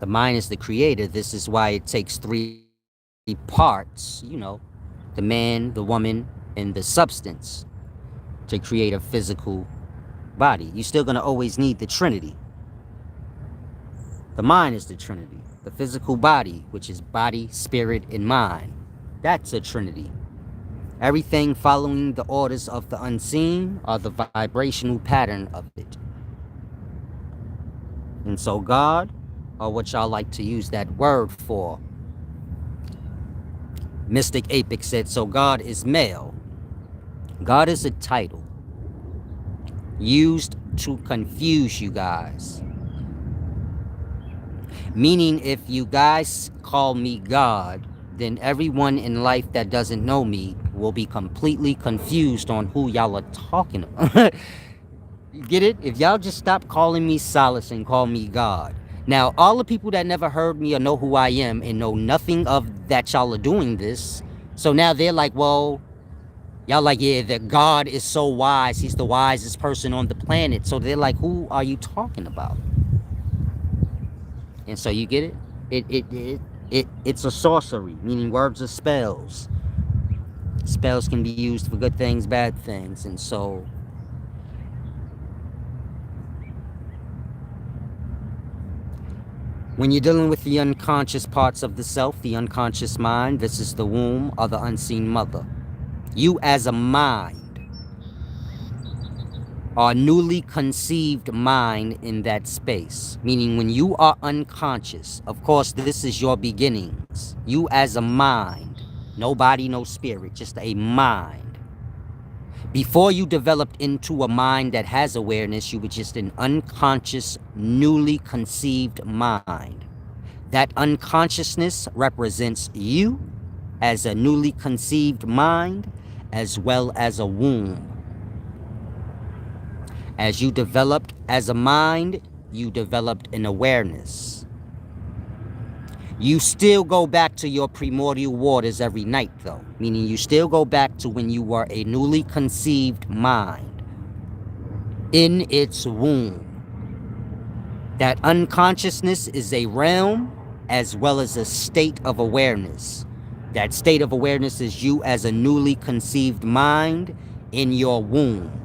the mind is the creator. This is why it takes three parts, the man, the woman, and the substance to create a physical body. You're still going to always need the Trinity. The mind is the Trinity. The physical body, which is body, spirit, and mind, that's a Trinity. Everything following the orders of the unseen are the vibrational pattern of it. And so God, or what y'all like to use that word for, Mystic Apex said, so God is male. God is a title used to confuse you guys. Meaning, if you guys call me God, then everyone in life that doesn't know me will be completely confused on who y'all are talking about. You get it? If y'all just stop calling me Solace and call me God. Now, all the people that never heard me or know who I am and know nothing of that y'all are doing this, so now they're like, well, y'all like, yeah, that God is so wise. He's the wisest person on the planet. So they're like, who are you talking about? And so you get it? It's a sorcery, meaning words are spells. Spells can be used for good things, bad things. And so when you're dealing with the unconscious parts of the self, the unconscious mind, this is the womb or the unseen mother. You as a mind are newly conceived mind in that space. Meaning when you are unconscious, of course, this is your beginnings. You as a mind, no body, no spirit, just a mind. Before you developed into a mind that has awareness, you were just an unconscious, newly conceived mind. That unconsciousness represents you as a newly conceived mind, as well as a womb. As you developed as a mind, you developed an awareness. You still go back to your primordial waters every night, though, meaning you still go back to when you were a newly conceived mind in its womb. That unconsciousness is a realm as well as a state of awareness. That state of awareness is you as a newly conceived mind in your womb.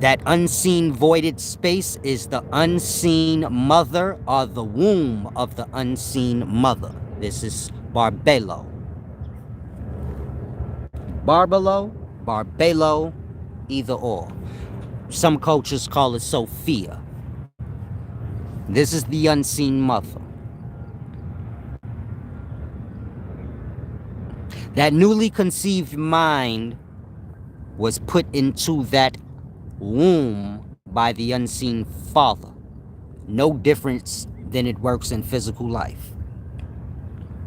That unseen voided space is the unseen mother or the womb of the unseen mother. This is Barbelo. Barbelo, either or. Some cultures call it Sophia. This is the unseen mother. That newly conceived mind was put into that womb by the unseen father. No difference than it works in physical life.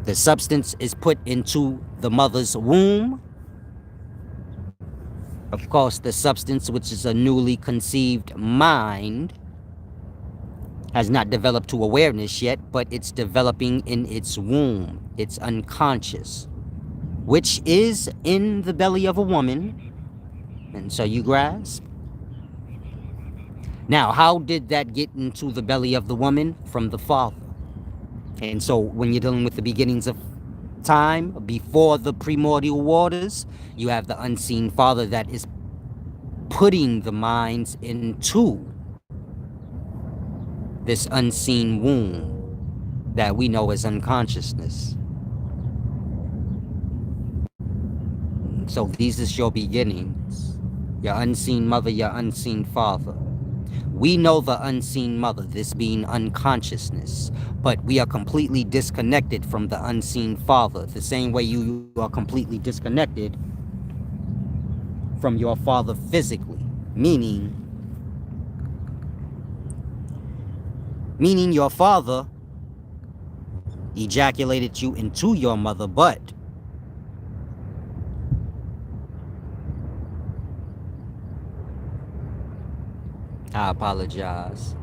The substance is put into the mother's womb. Of course, the substance, which is a newly conceived mind, has not developed to awareness yet, but it's developing in its womb. It's unconscious, which is in the belly of a woman. And so you grasp. Now, how did that get into the belly of the woman? From the father. And so when you're dealing with the beginnings of time, before the primordial waters, you have the unseen father that is putting the minds into this unseen womb that we know as unconsciousness. So these is your beginnings. Your unseen mother, your unseen father. We know the unseen mother, this being unconsciousness, but we are completely disconnected from the unseen father, the same way you are completely disconnected from your father physically, meaning Meaning your father ejaculated you into your mother butt. I apologize.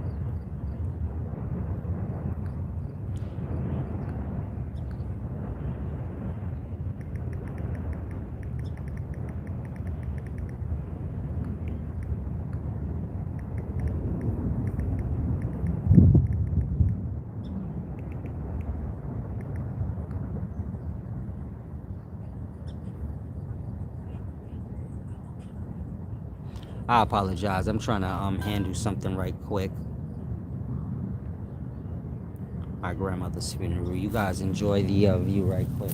I apologize. I'm trying to handle something right quick. My grandmother's funeral. You guys enjoy the view right quick.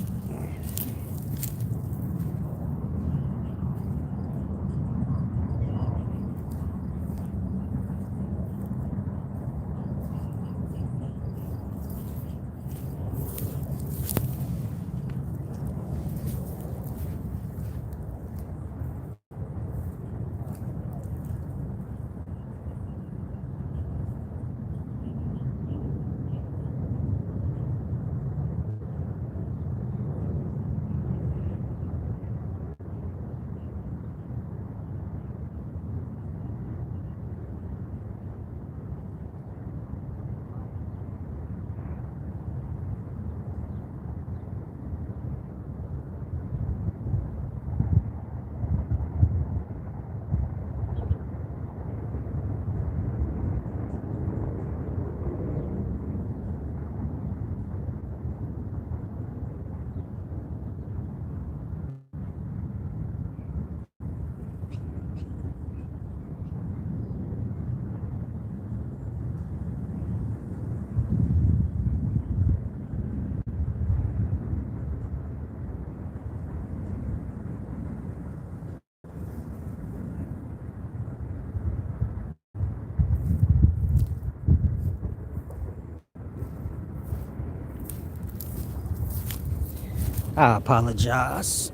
I apologize.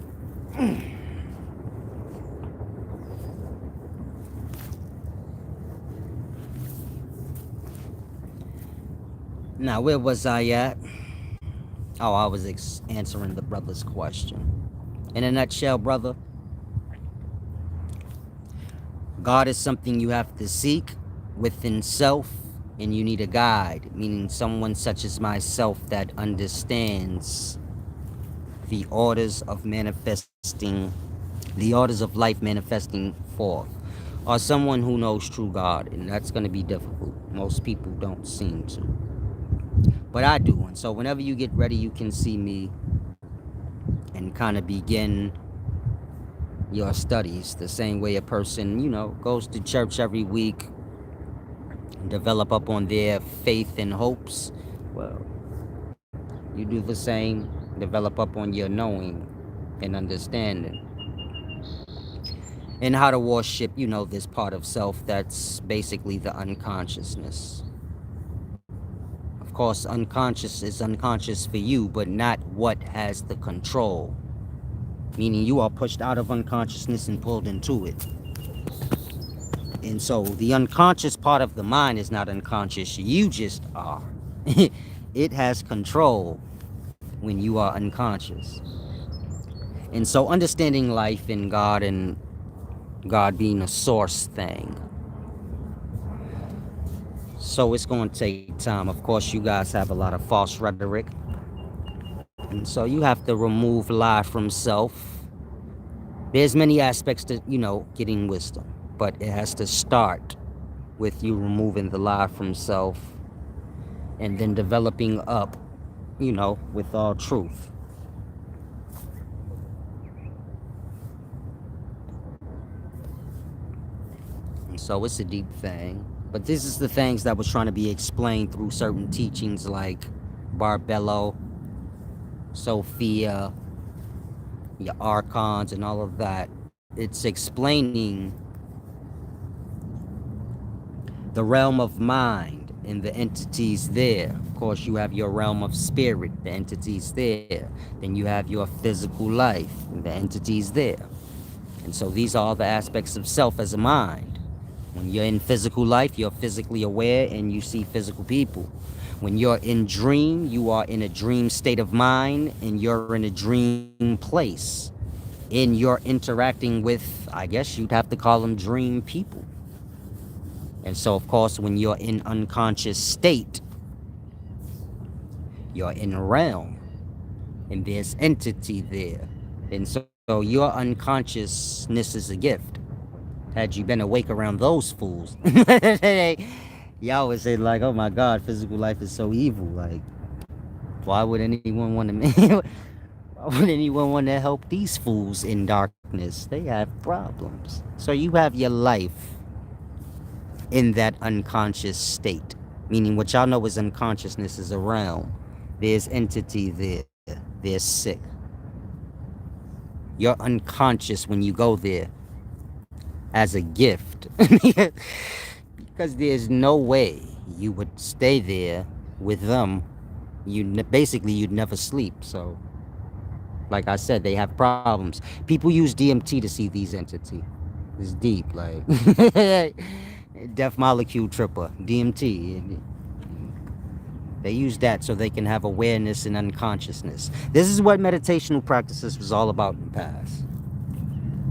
Now, where was I at? Oh, I was answering the brother's question. In a nutshell, brother, God is something you have to seek within self, and you need a guide, meaning someone such as myself that understands the orders of manifesting, the orders of life manifesting forth, or someone who knows true God, and that's going to be difficult. Most people don't seem to, but I do. And so whenever you get ready, you can see me and kind of begin your studies the same way a person, goes to church every week, develop up on their faith and hopes. Well, you do the same, develop up on your knowing and understanding, and how to worship, this part of self that's basically the unconsciousness. Of course, unconscious is unconscious for you, but not what has the control. Meaning you are pushed out of unconsciousness and pulled into it. And so the unconscious part of the mind is not unconscious. You just are. It has control when you are unconscious. And so understanding life and God being a source thing. So it's going to take time. Of course, you guys have a lot of false rhetoric. And so you have to remove lie from self. There's many aspects to, getting wisdom. But it has to start with you removing the lie from self and then developing up, with all truth. And so it's a deep thing. But this is the things that was trying to be explained through certain teachings like Barbello, Sophia, your archons, and all of that. It's explaining the realm of mind and the entities there. Of course, you have your realm of spirit, the entities there. Then you have your physical life and the entities there. And so these are all the aspects of self as a mind. When you're in physical life, you're physically aware and you see physical people. When you're in dream, you are in a dream state of mind and you're in a dream place. And you're interacting with, I guess you'd have to call them dream people. And so, of course, when you're in unconscious state, you're in a realm and there's entity there. And so your unconsciousness is a gift. Had you been awake around those fools, y'all would say like, "Oh my God, physical life is so evil." Like, why would anyone want to? Why would anyone want to help these fools in darkness? They have problems. So you have your life in that unconscious state, meaning what y'all know is unconsciousness is a realm. There's entity there. There's sick. You're unconscious when you go there as a gift. Because there's no way you would stay there with them. Basically, you'd never sleep. So, like I said, they have problems. People use DMT to see these entities. It's deep, like death molecule tripper, DMT. They use that so they can have awareness and unconsciousness. This is what meditational practices was all about in the past.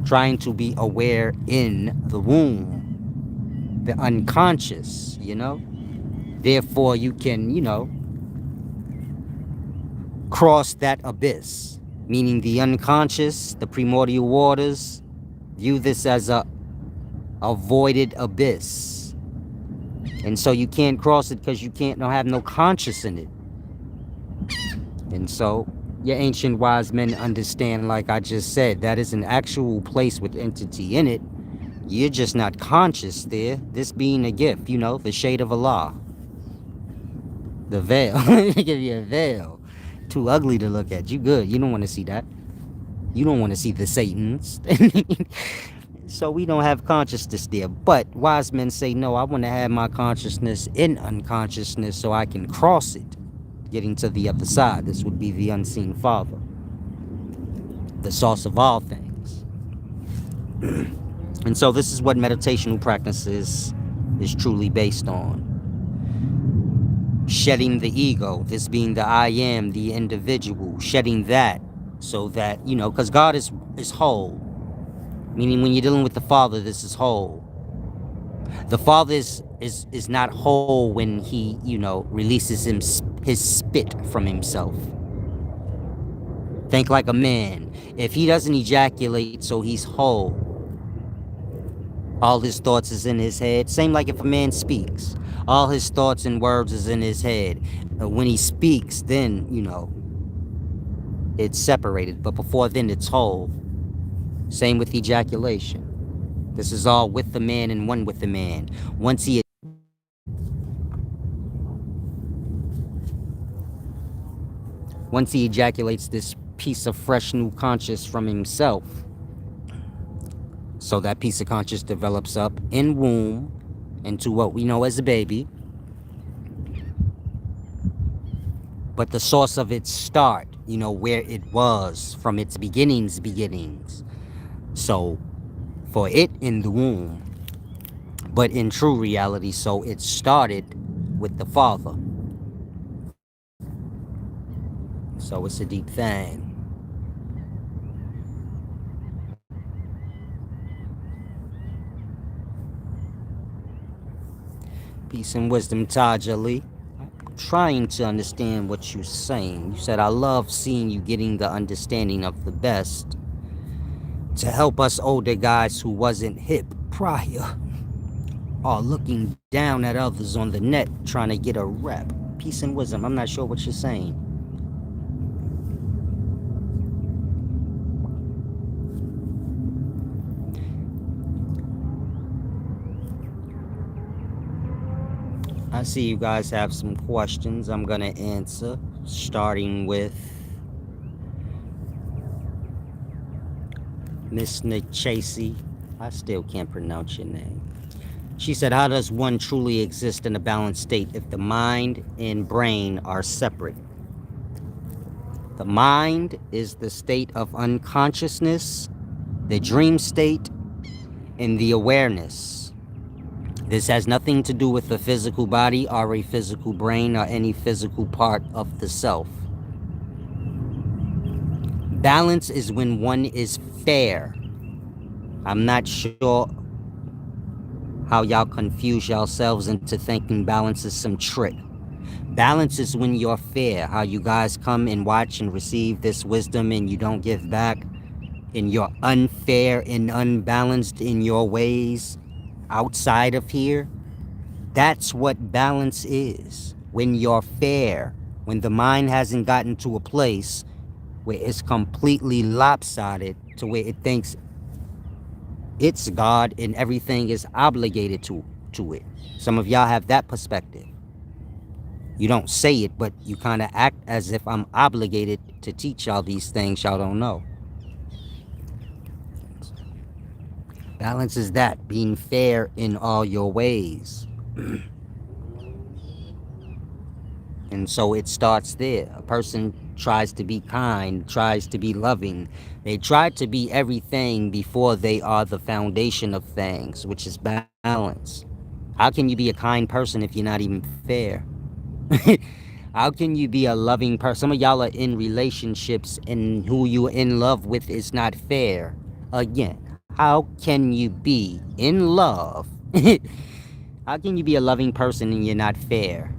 Trying to be aware in the womb, the unconscious, Therefore, you can, cross that abyss, meaning the unconscious, the primordial waters, view this as a avoided abyss. And so you can't cross it because you can't have no conscious in it. And so your ancient wise men understand, like I just said, that is an actual place with entity in it. You're just not conscious there. This being a gift, the shade of Allah. The veil. They give you a veil. Too ugly to look at. You good. You don't want to see that. You don't want to see the Satans. So we don't have consciousness there. But wise men say, no, I want to have my consciousness in unconsciousness so I can cross it, getting to the other side. This would be the unseen Father, the source of all things. And so this is what meditational practices is truly based on. Shedding the ego, this being the I am, the individual, shedding that so that, because God is whole. Meaning when you're dealing with the Father, this is whole. The Father is not whole when he, releases his spit from himself. Think like a man. If he doesn't ejaculate, so he's whole. All his thoughts is in his head. Same like if a man speaks. All his thoughts and words is in his head. When he speaks, then, it's separated. But before then, it's whole. Same with ejaculation. This is all with the man and one with the man. Once he ejaculates this piece of fresh new conscious from himself, so that piece of conscious develops up in womb into what we know as a baby. But the source of its start, where it was from its beginnings. So for it in the womb, but in true reality, so it started with the Father. So it's a deep thing. Peace and wisdom, Taj Ali. I'm trying to understand what you're saying. You said, I love seeing you getting the understanding of the best to help us older guys who wasn't hip prior, or looking down at others on the net trying to get a rep. Peace and wisdom. I'm not sure what you're saying. I see you guys have some questions I'm gonna answer, starting with Miss Nick Chasey. I still can't pronounce your name. She said, how does one truly exist in a balanced state if the mind and brain are separate? The mind is the state of unconsciousness, the dream state, and the awareness. This has nothing to do with a physical body or a physical brain or any physical part of the self. Balance is when one is fair. I'm not sure how y'all confuse yourselves into thinking balance is some trick. Balance is when you're fair, how you guys come and watch and receive this wisdom and you don't give back, and you're unfair and unbalanced in your ways outside of here. That's what balance is. When you're fair, when the mind hasn't gotten to a place where it's completely lopsided to where it thinks it's God and everything is obligated to it. Some of y'all have that perspective. You don't say it, but you kind of act as if I'm obligated to teach y'all these things y'all don't know. Balance is that, being fair in all your ways. And so it starts there. A person tries to be kind, tries to be loving. They try to be everything before they are the foundation of things, which is balance. How can you be a kind person if you're not even fair? How can you be a loving person? Some of y'all are in relationships and who you're in love with is not fair. Again, how can you be in love? How can you be a loving person and you're not fair?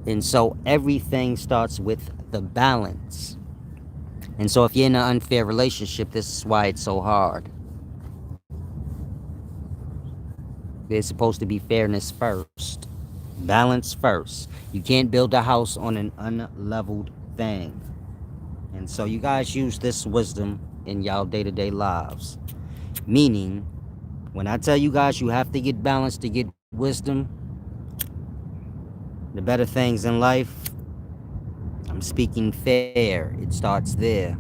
And so everything starts with the balance. And so if you're in an unfair relationship, this is why it's so hard. There's supposed to be fairness first. Balance first. You can't build a house on an unleveled thing. And so you guys use this wisdom in y'all day-to-day lives. Meaning, when I tell you guys you have to get balance to get wisdom, the better things in life, I'm speaking fair. It starts there.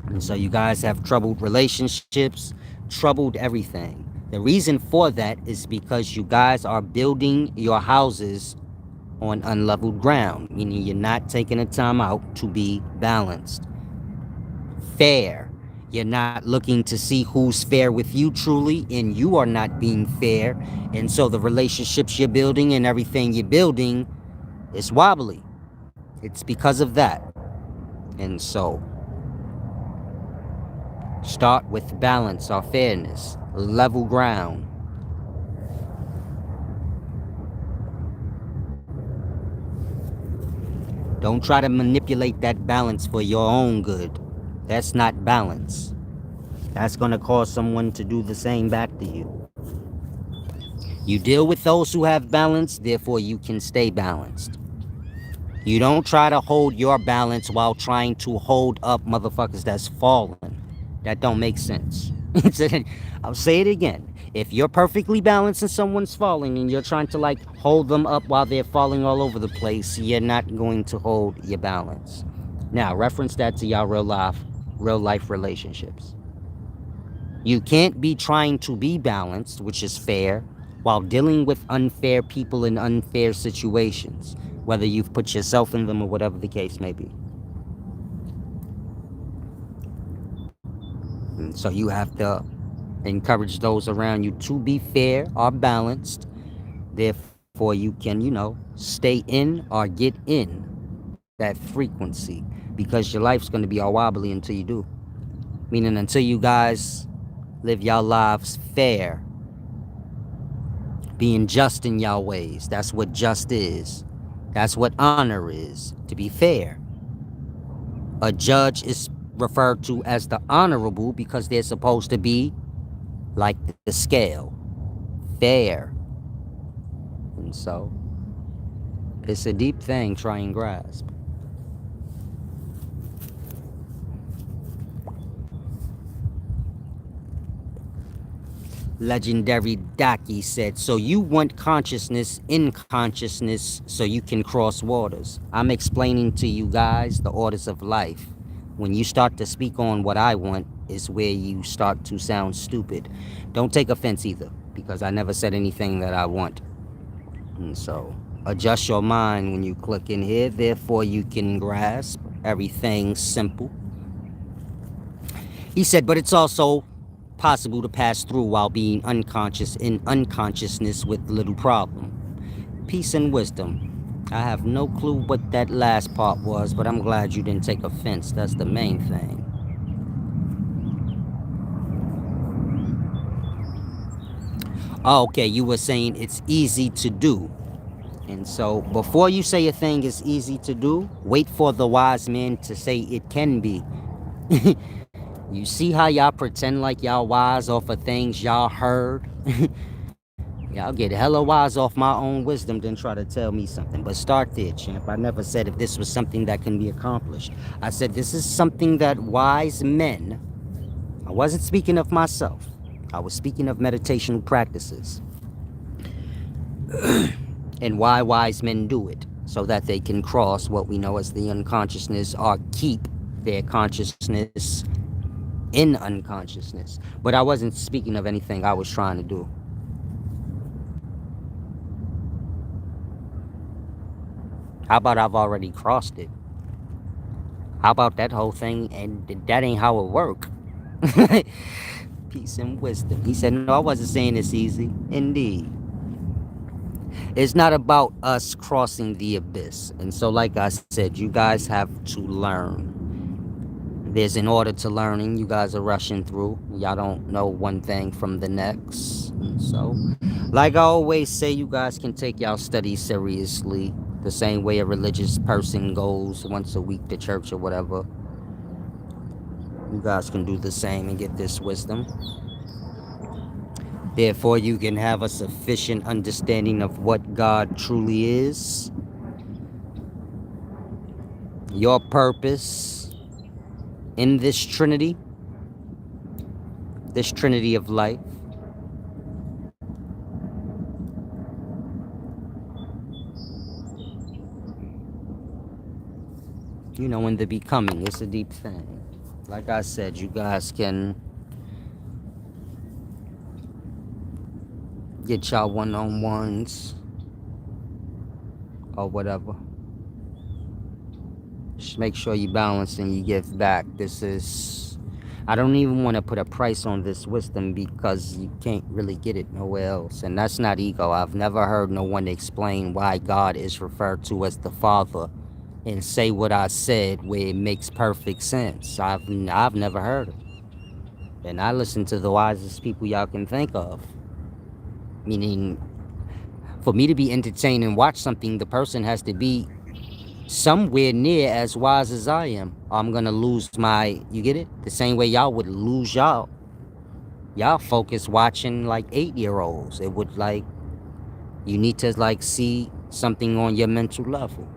And so you guys have troubled relationships, troubled everything. The reason for that is because you guys are building your houses on unleveled ground, meaning you're not taking the time out to be balanced. Fair. You're not looking to see who's fair with you truly, and you are not being fair. And so the relationships you're building and everything you're building is wobbly. It's because of that. And so start with balance or fairness, level ground. Don't try to manipulate that balance for your own good. That's not balance. That's going to cause someone to do the same back to you. You deal with those who have balance, therefore you can stay balanced. You don't try to hold your balance while trying to hold up motherfuckers that's fallen. That don't make sense. I'll say it again. If you're perfectly balanced and someone's falling and you're trying to like hold them up while they're falling all over the place, you're not going to hold your balance. Now, reference that to y'all real life relationships. You can't be trying to be balanced, which is fair, while dealing with unfair people in unfair situations, whether you've put yourself in them or whatever the case may be. And so you have to encourage those around you to be fair or balanced. Therefore, you can, stay in or get in that frequency, because your life's going to be all wobbly until you do. Meaning until you guys live y'all lives fair, being just in y'all ways. That's what just is. That's what honor is, to be fair. A judge is referred to as the honorable because they're supposed to be like the scale, fair. And so it's a deep thing, try and grasp. Legendary Daki said, so you want consciousness in consciousness so you can cross waters. I'm explaining to you guys the orders of life. When you start to speak on what I want is where you start to sound stupid. Don't take offense either, because I never said anything that I want. And so adjust your mind when you click in here, therefore you can grasp everything simple. He said, but it's also possible to pass through while being unconscious in unconsciousness with little problem. Peace and wisdom. I have no clue what that last part was, but I'm glad you didn't take offense. That's the main thing. Oh, okay, you were saying it's easy to do. And so before you say a thing is easy to do, wait for the wise man to say it can be. You see how y'all pretend like y'all wise off of things y'all heard? Y'all get hella wise off my own wisdom than try to tell me something. But start there, champ. I never said if this was something that can be accomplished. I said this is something that wise men, I wasn't speaking of myself. I was speaking of meditational practices. And why wise men do it, so that they can cross what we know as the unconsciousness or keep their consciousness in unconsciousness. But I wasn't speaking of anything I was trying to do. How about I've already crossed it? How about that whole thing and that ain't how it work? Peace and wisdom. He said, no, I wasn't saying it's easy. Indeed. It's not about us crossing the abyss. And so like I said, you guys have to learn. There's an order to learning. You guys are rushing through. Y'all don't know one thing from the next. And so, like I always say, you guys can take y'all studies seriously. The same way a religious person goes once a week to church or whatever. You guys can do the same and get this wisdom. Therefore, you can have a sufficient understanding of what God truly is. Your purpose in this Trinity of life. You know, in the becoming, it's a deep thing. Like I said, you guys can get y'all one-on-ones or whatever. Just make sure you balance and you give back. This is, I don't even want to put a price on this wisdom because you can't really get it nowhere else. And that's not ego. I've never heard no one explain why God is referred to as the Father and say what I said where it makes perfect sense. I've never heard it. And I listen to the wisest people y'all can think of. Meaning, for me to be entertained and watch something, the person has to be somewhere near as wise as I am. I'm gonna lose my, you get it? The same way y'all would lose y'all focus watching like 8-year-olds. It would like, you need to like see something on your mental level.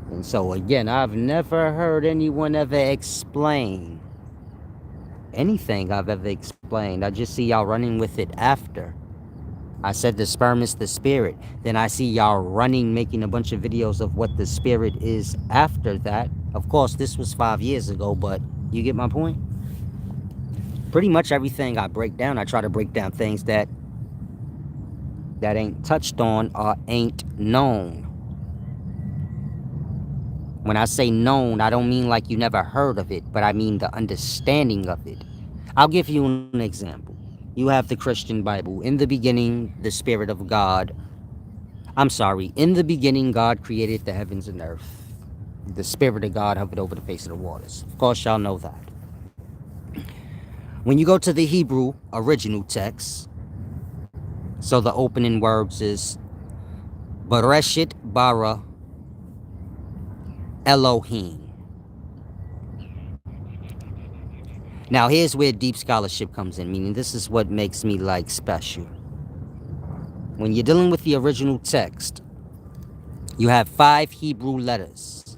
And so again, I've never heard anyone ever explain anything I've ever explained. I just see y'all running with it after. I said the sperm is the spirit. Then I see y'all running, making a bunch of videos of what the spirit is after that. Of course, this was 5 years ago, but you get my point? Pretty much everything I break down, I try to break down things that ain't touched on or ain't known. When I say known, I don't mean like you never heard of it, but I mean the understanding of it. I'll give you an example. You have the Christian Bible. In the beginning, the Spirit of God. In the beginning, God created the heavens and earth. The Spirit of God hovered over the face of the waters. Of course, y'all know that. When you go to the Hebrew original text, so the opening words is Bereshit bara Elohim. Now, here's where deep scholarship comes in, meaning this is what makes me like special. When you're dealing with the original text, you have 5 Hebrew letters.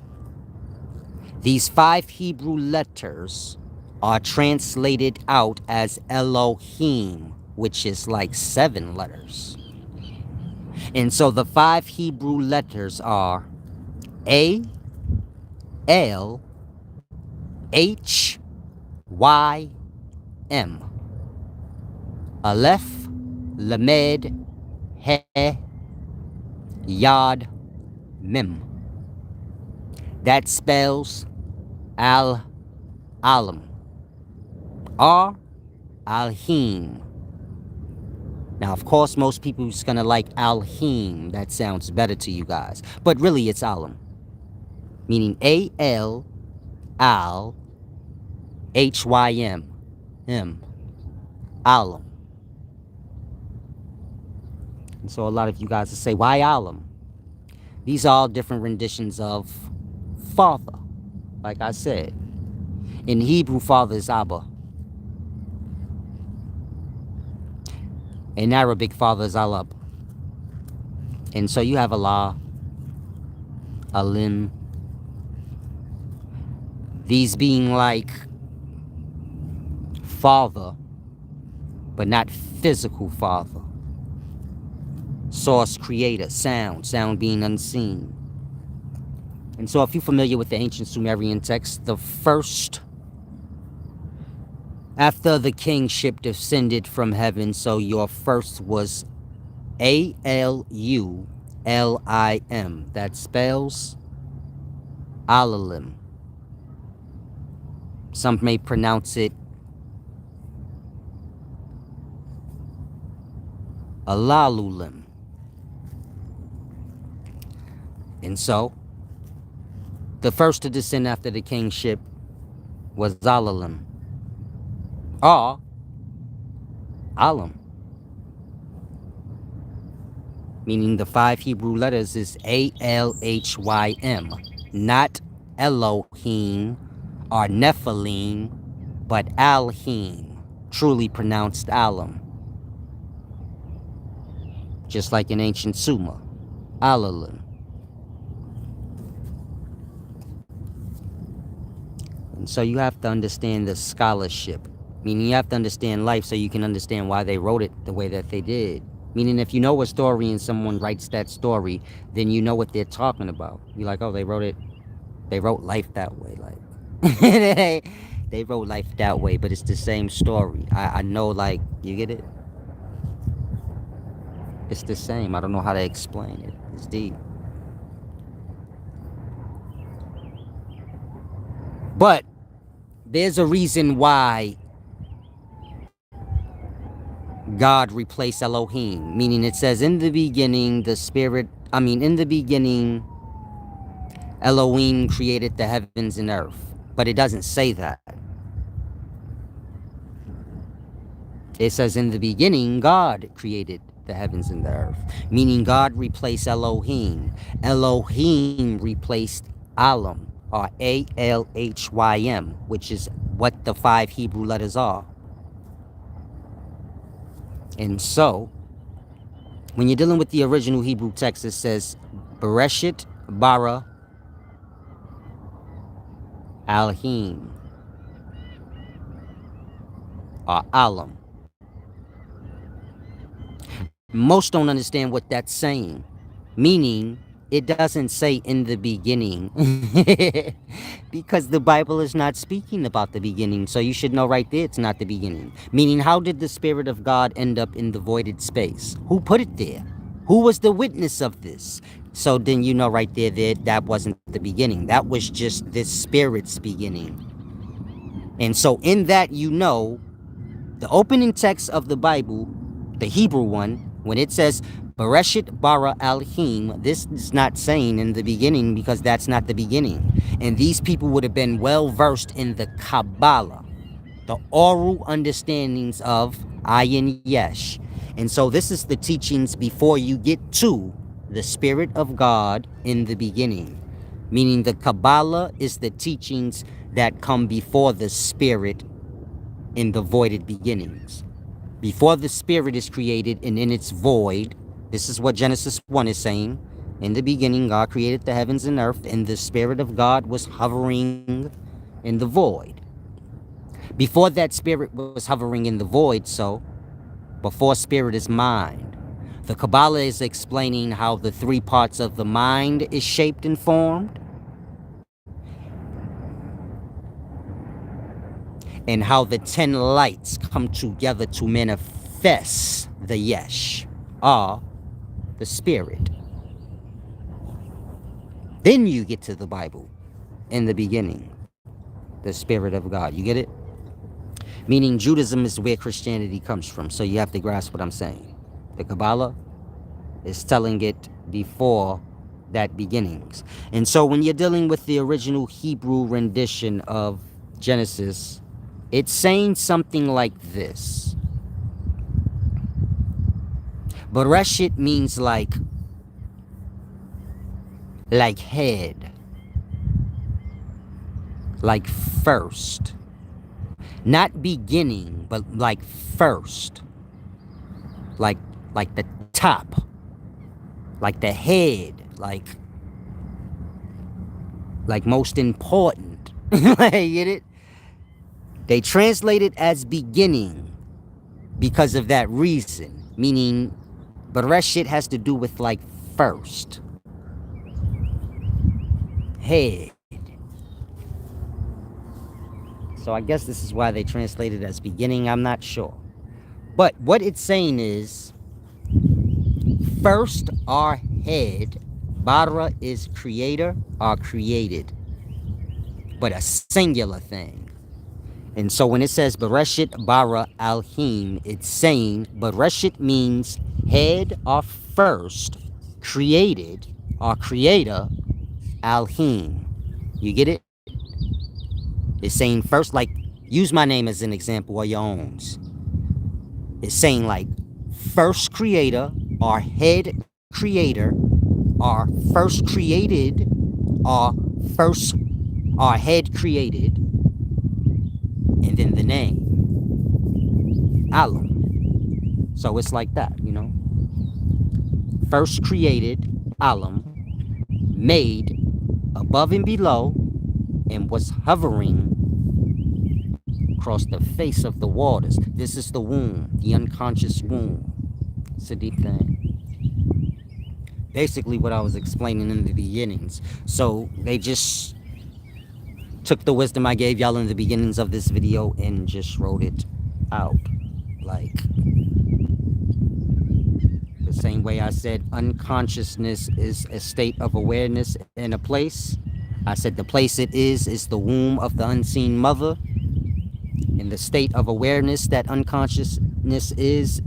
These 5 Hebrew letters are translated out as Elohim, which is like 7 letters. And so the 5 Hebrew letters are A, L, H, Y, M. Aleph, Lamed, He, Yod, Mem. That spells Al-Alam. Or Alhim. Now, of course, most people's gonna like Alhim. That sounds better to you guys. But really, it's Alam, meaning A-L, Al, H-Y-M, M, Alam. And so a lot of you guys will say, why Alam? These are all different renditions of Father. Like I said, in Hebrew, Father is Abba. In Arabic, Father is Alab. And so you have Allah, Alim. These being like Father, but not physical Father. Source, creator, sound being unseen. And so if you're familiar with the ancient Sumerian text, the first, after the kingship descended from heaven, so your first was A-L-U-L-I-M. That spells Alalim. Some may pronounce it Alalulim. And so, the first to descend after the kingship was Alalim. Or Alam. Meaning the 5 Hebrew letters is A-L-H-Y-M. Not Elohim or Nephilim, but Alhim. Truly pronounced Alam. Just like in ancient Sumer. Alalim. And so you have to understand the scholarship. Meaning you have to understand life so you can understand why they wrote it the way that they did. Meaning if you know a story and someone writes that story, then you know what they're talking about. You're like, oh, they wrote life that way. Like, they wrote life that way, but it's the same story. I know, like, you get it? It's the same. I don't know how to explain it. It's deep. But there's a reason why God replaced Elohim, meaning it says in the beginning, in the beginning, Elohim created the heavens and earth. But it doesn't say that. It says in the beginning, God created the heavens and the earth, meaning God replaced Elohim. Elohim replaced Alam, or A-L-H-Y-M, which is what the 5 Hebrew letters are. And so, when you're dealing with the original Hebrew text, it says, Bereshit bara Alhim, or Alam. Most don't understand what that's saying. Meaning, it doesn't say in the beginning. Because the Bible is not speaking about the beginning. So you should know right there it's not the beginning. Meaning, how did the Spirit of God end up in the voided space? Who put it there? Who was the witness of this? So then you know right there that wasn't the beginning. That was just this Spirit's beginning. And so in that, you know, the opening text of the Bible, the Hebrew one, when it says Bereshit bara Alhim, this is not saying in the beginning, because that's not the beginning. And these people would have been well versed in the Kabbalah, the oral understandings of Ayin Yesh. And so this is the teachings before you get to the Spirit of God in the beginning. Meaning the Kabbalah is the teachings that come before the Spirit in the voided beginnings. Before the Spirit is created and in its void, this is what Genesis 1 is saying. In the beginning, God created the heavens and earth, and the Spirit of God was hovering in the void. Before that Spirit was hovering in the void, so before Spirit is mind. The Kabbalah is explaining how the 3 parts of the mind is shaped and formed, and how the 10 lights come together to manifest the Yesh, or the Spirit. Then you get to the Bible. In the beginning, the Spirit of God. You get it? Meaning Judaism is where Christianity comes from. So you have to grasp what I'm saying. The Kabbalah is telling it before that beginnings. And so when you're dealing with the original Hebrew rendition of Genesis, it's saying something like this. Bereshit means like head, like first. Not beginning, but like first. Like the top. Like the head. Like most important. You get it? They translate it as beginning because of that reason. Meaning, Bereshit has to do with like first. Head. So I guess this is why they translate it as beginning. I'm not sure. But what it's saying is, first our head, Bara is creator or created, but a singular thing. And so when it says Bereshit bara alhim, it's saying Bereshit means head or first, created or creator, alhim. You get it? It's saying first, like, use my name as an example or your own. It's saying like first creator or head creator or first created or first or head created, and then the name Alam. So it's like that, you know. First created, Alam, made above and below, and was hovering across the face of the waters. This is the womb, the unconscious womb. It's a deep thing. Basically what I was explaining in the beginnings. So they just took the wisdom I gave y'all in the beginnings of this video and just wrote it out. Like the same way I said unconsciousness is a state of awareness in a place. I said the place it is the womb of the unseen mother. And the state of awareness that unconsciousness is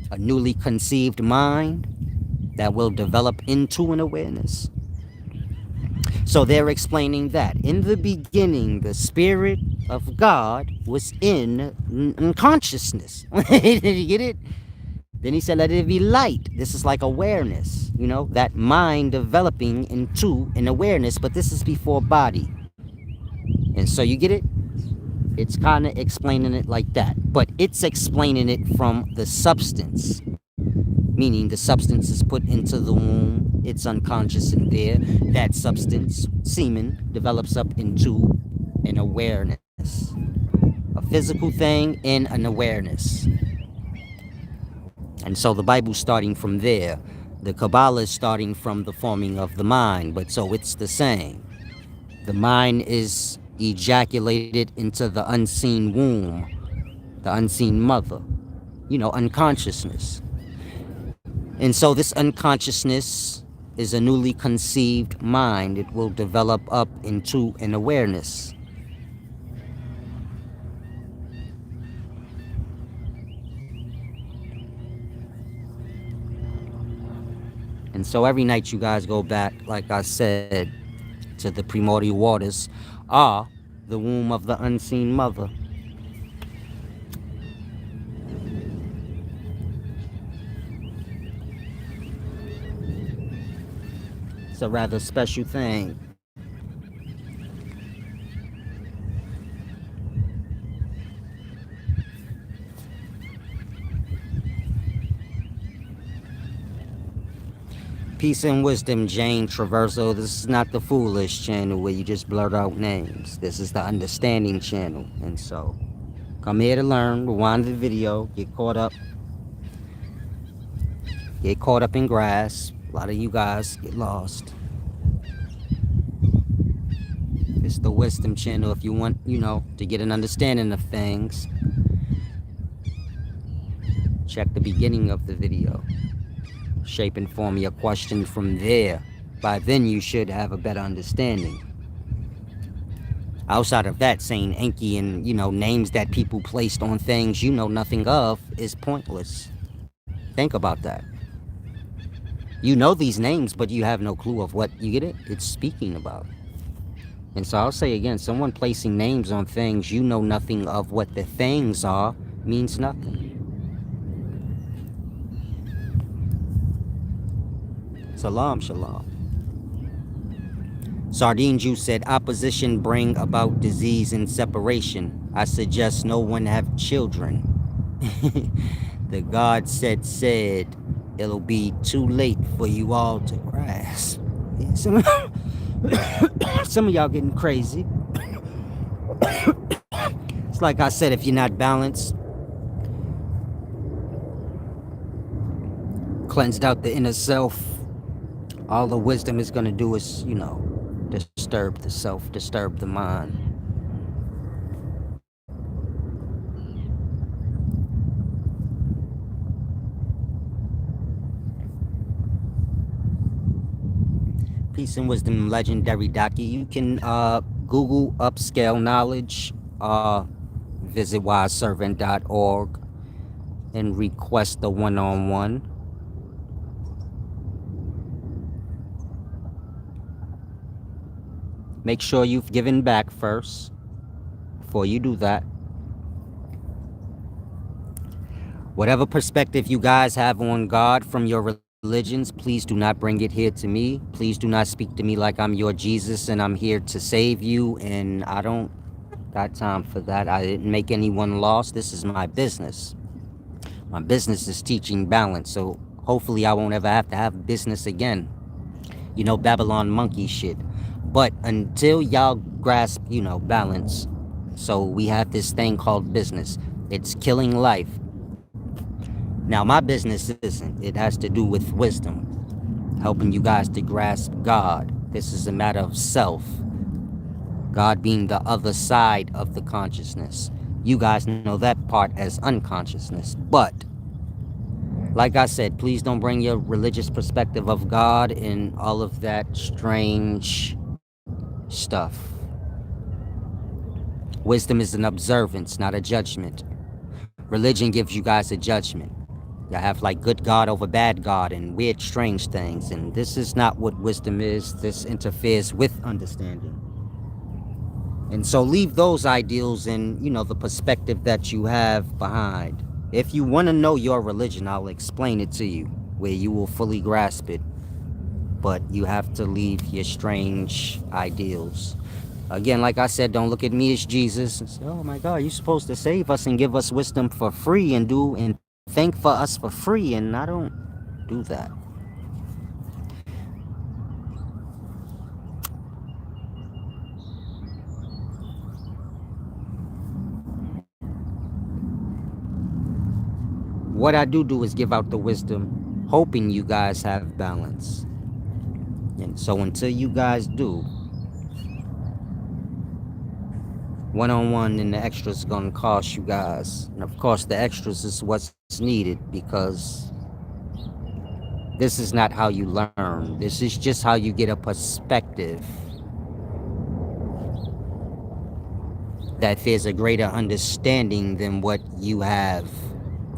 a newly conceived mind that will develop into an awareness. So they're explaining that in the beginning, the Spirit of God was in unconsciousness. Did you get it? Then he said, let it be light. This is like awareness, you know, that mind developing into an awareness, but this is before body. And so you get it? It's kind of explaining it like that, but it's explaining it from the substance, meaning the substance is put into the womb, it's unconscious in there, that substance, semen, develops up into an awareness, a physical thing and an awareness. And so the Bible's starting from there. The Kabbalah is starting from the forming of the mind, but so it's the same. The mind is ejaculated into the unseen womb, the unseen mother, you know, unconsciousness. And so this unconsciousness is a newly conceived mind. It will develop up into an awareness. And so every night you guys go back, like I said, to the primordial waters, are the womb of the unseen mother. It's a rather special thing. Peace and wisdom, Jane Traverso. This is not the foolish channel where you just blurt out names. This is the understanding channel. And so, come here to learn, rewind the video, get caught up in grass. A lot of you guys get lost. It's the wisdom channel if you want, you know, to get an understanding of things. Check the beginning of the video. Shape and form your question from there. By then you should have a better understanding. Outside of that, saying Enki and, names that people placed on things you know nothing of is pointless. Think about that. You know these names, but you have no clue of what, you get it? It's speaking about. And so I'll say again, someone placing names on things you know nothing of what the things are means nothing. Salam, shalom. Sardine Juice said, opposition bring about disease and separation. I suggest no one have children. The God said, it'll be too late for you all to grasp. Yeah, some of y'all getting crazy. It's like I said, if you're not balanced, cleansed out the inner self, all the wisdom is going to do is, disturb the self, disturb the mind. Peace and wisdom, legendary Daki. You can Google upscale knowledge, visit wiseservant.org, and request a one-on-one. Make sure you've given back first before you do that. Whatever perspective you guys have on God from your religions, please do not bring it here to me. Please do not speak to me like I'm your Jesus and I'm here to save you, and I don't got time for that. I didn't make anyone lost. This is my business. My business is teaching balance, so hopefully I won't ever have to have business again. Babylon monkey shit. But until y'all grasp, balance, so we have this thing called business. It's killing life. Now, my business isn't. It has to do with wisdom, helping you guys to grasp God. This is a matter of self. God being the other side of the consciousness. You guys know that part as unconsciousness. But, like I said, please don't bring your religious perspective of God and all of that strange stuff. Wisdom is an observance, not a judgment. Religion gives you guys a judgment. You have like good God over bad God and weird strange things, and this is not what wisdom is. This interferes with understanding. And so leave those ideals and, the perspective that you have behind. If you want to know your religion, I'll explain it to you where you will fully grasp it. But you have to leave your strange ideals. Again, like I said, don't look at me as Jesus and say, oh my God, you're supposed to save us and give us wisdom for free and think for us for free, and I don't do that. What I do is give out the wisdom, hoping you guys have balance. And so until you guys do, one-on-one and the extras gonna cost you guys. And of course the extras is what's needed, because this is not how you learn. This is just how you get a perspective that there's a greater understanding than what you have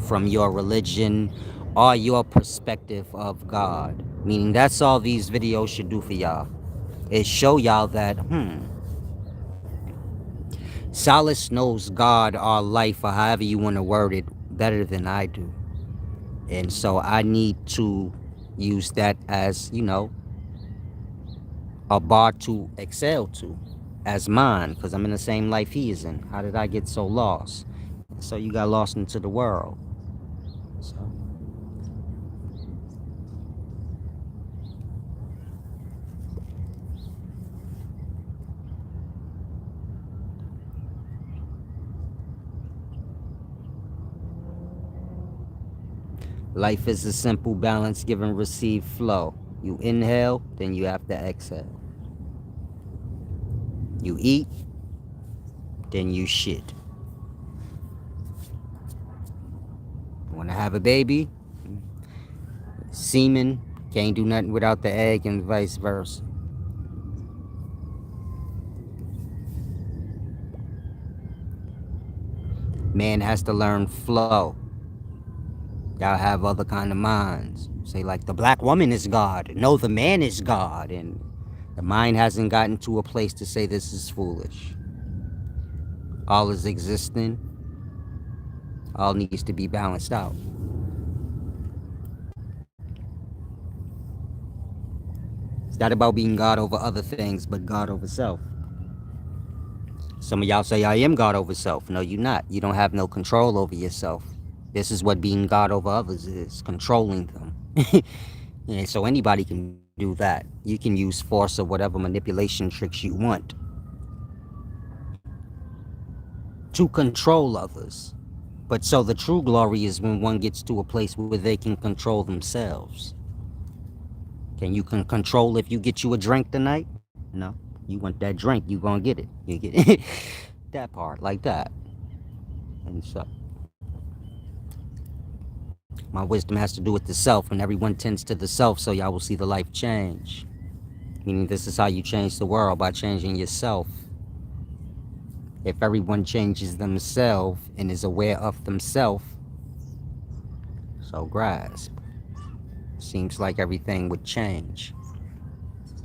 from your religion or your perspective of God. Meaning that's all these videos should do for y'all. It show y'all that, Solace knows God or life, or however you want to word it, better than I do. And so I need to use that as, a bar to excel to as mine, because I'm in the same life he is in. How did I get so lost? So you got lost into the world. So life is a simple balance, give and receive flow. You inhale, then you have to exhale. You eat, then you shit. Want to have a baby? Semen can't do nothing without the egg, and vice versa. Man has to learn flow. Y'all have other kind of minds. Say like the black woman is God. No, the man is God. And the mind hasn't gotten to a place to say this is foolish. All is existing. All needs to be balanced out. It's not about being God over other things, but God over self. Some of y'all say, I am God over self. No, you're not. You don't have no control over yourself. This is what being God over others is, controlling them. And so anybody can do that. You can use force or whatever manipulation tricks you want to control others. But so the true glory is when one gets to a place where they can control themselves. You can control if you get you a drink tonight? No. You want that drink, you gonna get it. You get it. That part, like that. And so my wisdom has to do with the self, and everyone tends to the self, so y'all will see the life change. Meaning this is how you change the world, by changing yourself. If everyone changes themselves and is aware of themselves, so grasp. Seems like everything would change.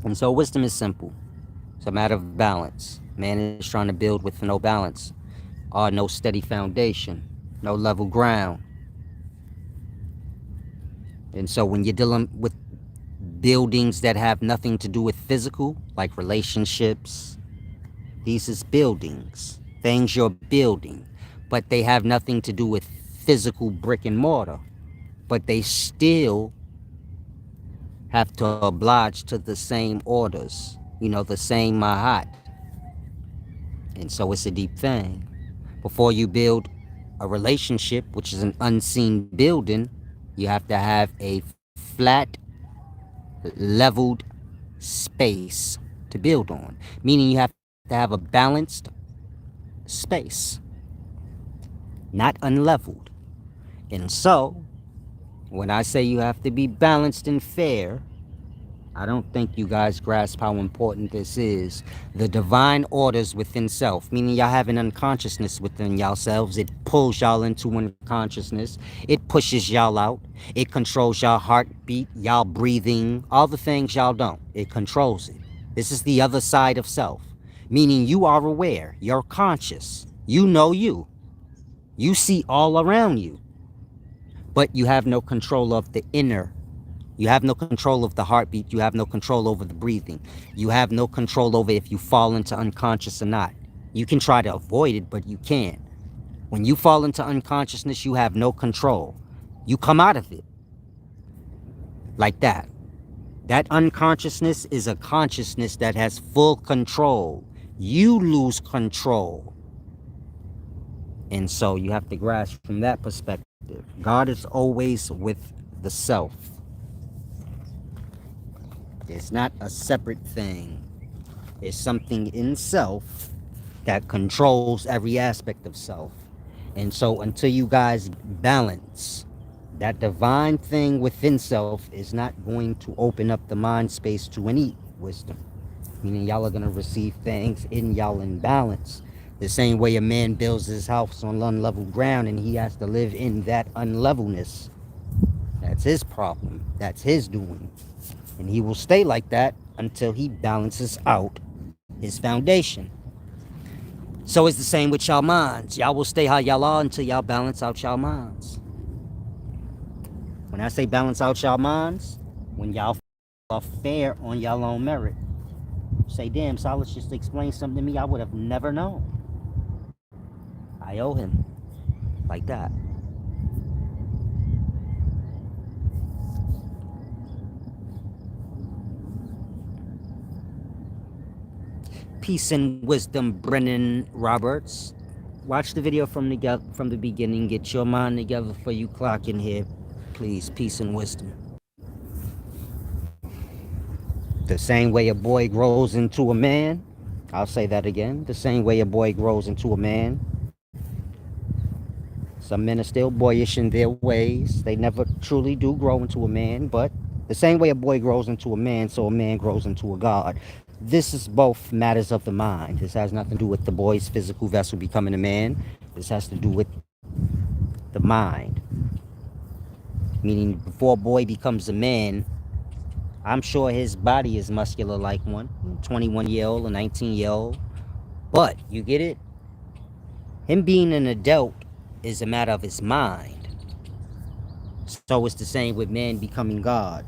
And so wisdom is simple. It's a matter of balance. Man is trying to build with no balance, or no steady foundation, no level ground. And so when you're dealing with buildings that have nothing to do with physical, like relationships, these is buildings, things you're building, but they have nothing to do with physical brick and mortar, but they still have to oblige to the same orders, the same mahat. And so it's a deep thing. Before you build a relationship, which is an unseen building, you have to have a flat, leveled space to build on. Meaning you have to have a balanced space, not unleveled. And so, when I say you have to be balanced and fair, I don't think you guys grasp how important this is. The divine orders within self, meaning y'all have an unconsciousness within yourselves. It pulls y'all into unconsciousness. It pushes y'all out. It controls y'all heartbeat, y'all breathing, all the things y'all don't. It controls it. This is the other side of self, meaning you are aware, you're conscious, you know you. You see all around you, but you have no control of the inner. You have no control of the heartbeat. You have no control over the breathing. You have no control over if you fall into unconscious or not. You can try to avoid it, but you can't. When you fall into unconsciousness, you have no control. You come out of it like that. That unconsciousness is a consciousness that has full control. You lose control. And so you have to grasp from that perspective. God is always with the self. It's not a separate thing. It's something in self that controls every aspect of self. And so until you guys balance, that divine thing within self is not going to open up the mind space to any wisdom. Meaning y'all are going to receive things in y'all in balance. The same way a man builds his house on unlevel ground and he has to live in that unlevelness. That's his problem. That's his doing. And he will stay like that until he balances out his foundation. So it's the same with y'all minds. Y'all will stay how y'all are until y'all balance out y'all minds. When I say balance out y'all minds, when y'all are fair on y'all own merit. Say, damn, Solid just explained something to me I would have never known. I owe him. Like that. Peace and wisdom, Brennan Roberts. Watch the video from the beginning. Get your mind together before you clock in here. Please, peace and wisdom. The same way a boy grows into a man. I'll say that again. The same way a boy grows into a man. Some men are still boyish in their ways. They never truly do grow into a man. But the same way a boy grows into a man, so a man grows into a god. This is both matters of the mind. This has nothing to do with the boy's physical vessel becoming a man. This has to do with the mind. Meaning, before a boy becomes a man, I'm sure his body is muscular like one, 21-year-old or 19-year-old. But, you get it? Him being an adult is a matter of his mind. So it's the same with man becoming God.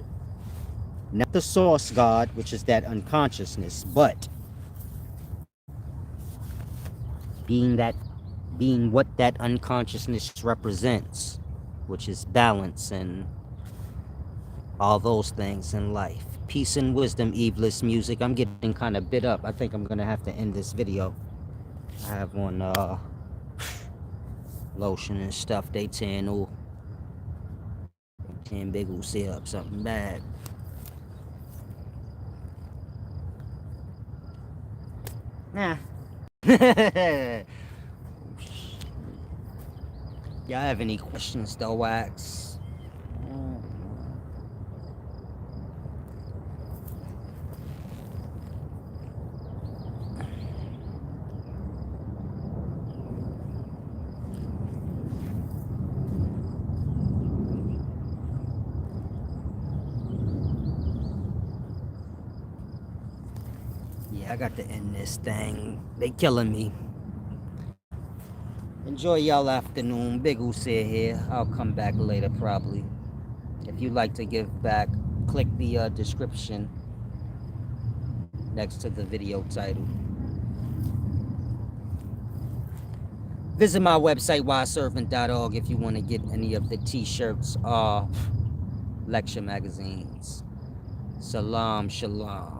Not the source God, which is that unconsciousness, but being what that unconsciousness represents, which is balance and all those things in life. Peace and wisdom, Eveless music. I'm getting kind of bit up. I think I'm gonna have to end this video. I have on lotion and stuff. They tan big will say up something bad. Nah. Y'all have any questions though, Wax? Yeah, I got to end this thing. They killing me. Enjoy y'all afternoon. Big Usair here. I'll come back later probably. If you'd like to give back, click the description next to the video title. Visit my website, wiseservant.org, if you want to get any of the t-shirts or lecture magazines. Salam, shalom.